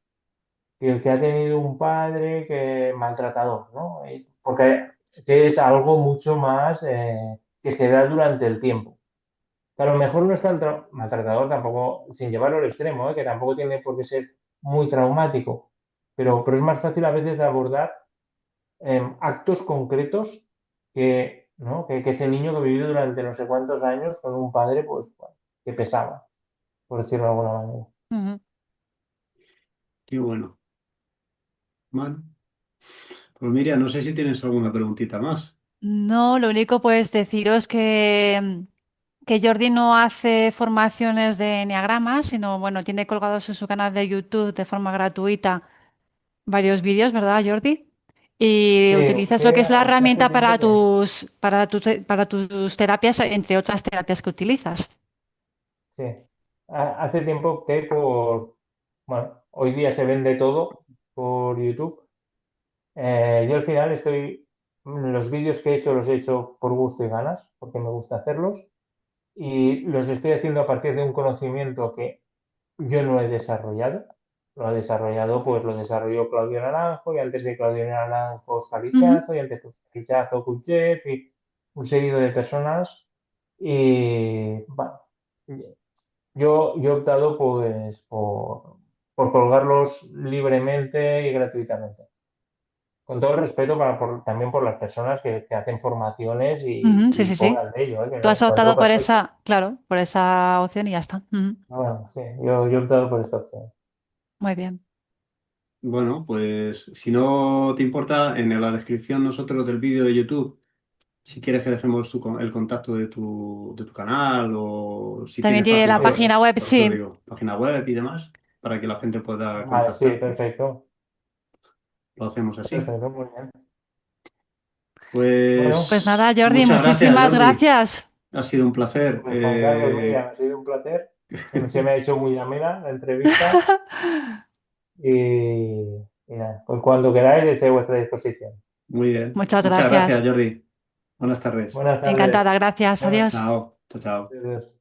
que el que ha tenido un padre que maltratador, ¿no? Porque que es algo mucho más que se da durante el tiempo. Que a lo mejor no es tan maltratador tampoco, sin llevarlo al extremo, que tampoco tiene por qué ser muy traumático, pero es más fácil a veces de abordar actos concretos que, ¿no? Que ese niño que vivió durante no sé cuántos años con un padre, pues, bueno, que pesaba, por decirlo de alguna manera. ujú. Qué bueno. Bueno, pues Miriam, no sé si tienes alguna preguntita más. No, lo único pues deciros que Jordi no hace formaciones de enneagramas, sino bueno, tiene colgados en su canal de YouTube de forma gratuita varios vídeos, ¿verdad, Jordi? Y Sí, utilizas sí, lo que es la hace herramienta tiempo para que, para tus terapias, entre otras terapias que utilizas. sí, hace tiempo que bueno, hoy día se vende todo por YouTube. Yo al final los vídeos que he hecho los he hecho por gusto y ganas, porque me gusta hacerlos, y los estoy haciendo a partir de un conocimiento que yo no he desarrollado. lo ha desarrollado, pues lo desarrolló Claudio Naranjo, y antes de Claudio Naranjo Oscar Ujú, Ichazo, y antes de Oscar Ichazo Kutchev, y un seguido de personas. Y bueno, yo he optado pues por colgarlos libremente y gratuitamente. Con todo el respeto también por las personas que hacen formaciones ujú, sí, y sí, sí. cobran de ello, que Tú has en cualquier optado por caso, esa, claro, por esa opción y ya está. Ujú, bueno, sí, yo he optado por esta opción. muy bien. Bueno, pues si no te importa, en la descripción nosotros del vídeo de YouTube, si quieres que dejemos el contacto de tu canal o si También tienes tiene página la web, página web, por eso sí. digo, página web y demás, para que la gente pueda Vale, sí, contactar, pues perfecto. lo hacemos así. Perfecto, muy bien. Bueno, Pues nada, Pues Jordi, muchas gracias, muchísimas Jordi. gracias. Ha sido un placer. pues Juan Carlos, Miriam, ha sido un placer. Se me ha hecho muy amena la entrevista y nada, pues cuando queráis estoy a vuestra disposición. Muy bien. Muchas Muchas gracias, gracias. Jordi. Buenas tardes. Buenas tardes. Encantada, gracias. Buenas Adiós. Chao. Chao, chao. tardes.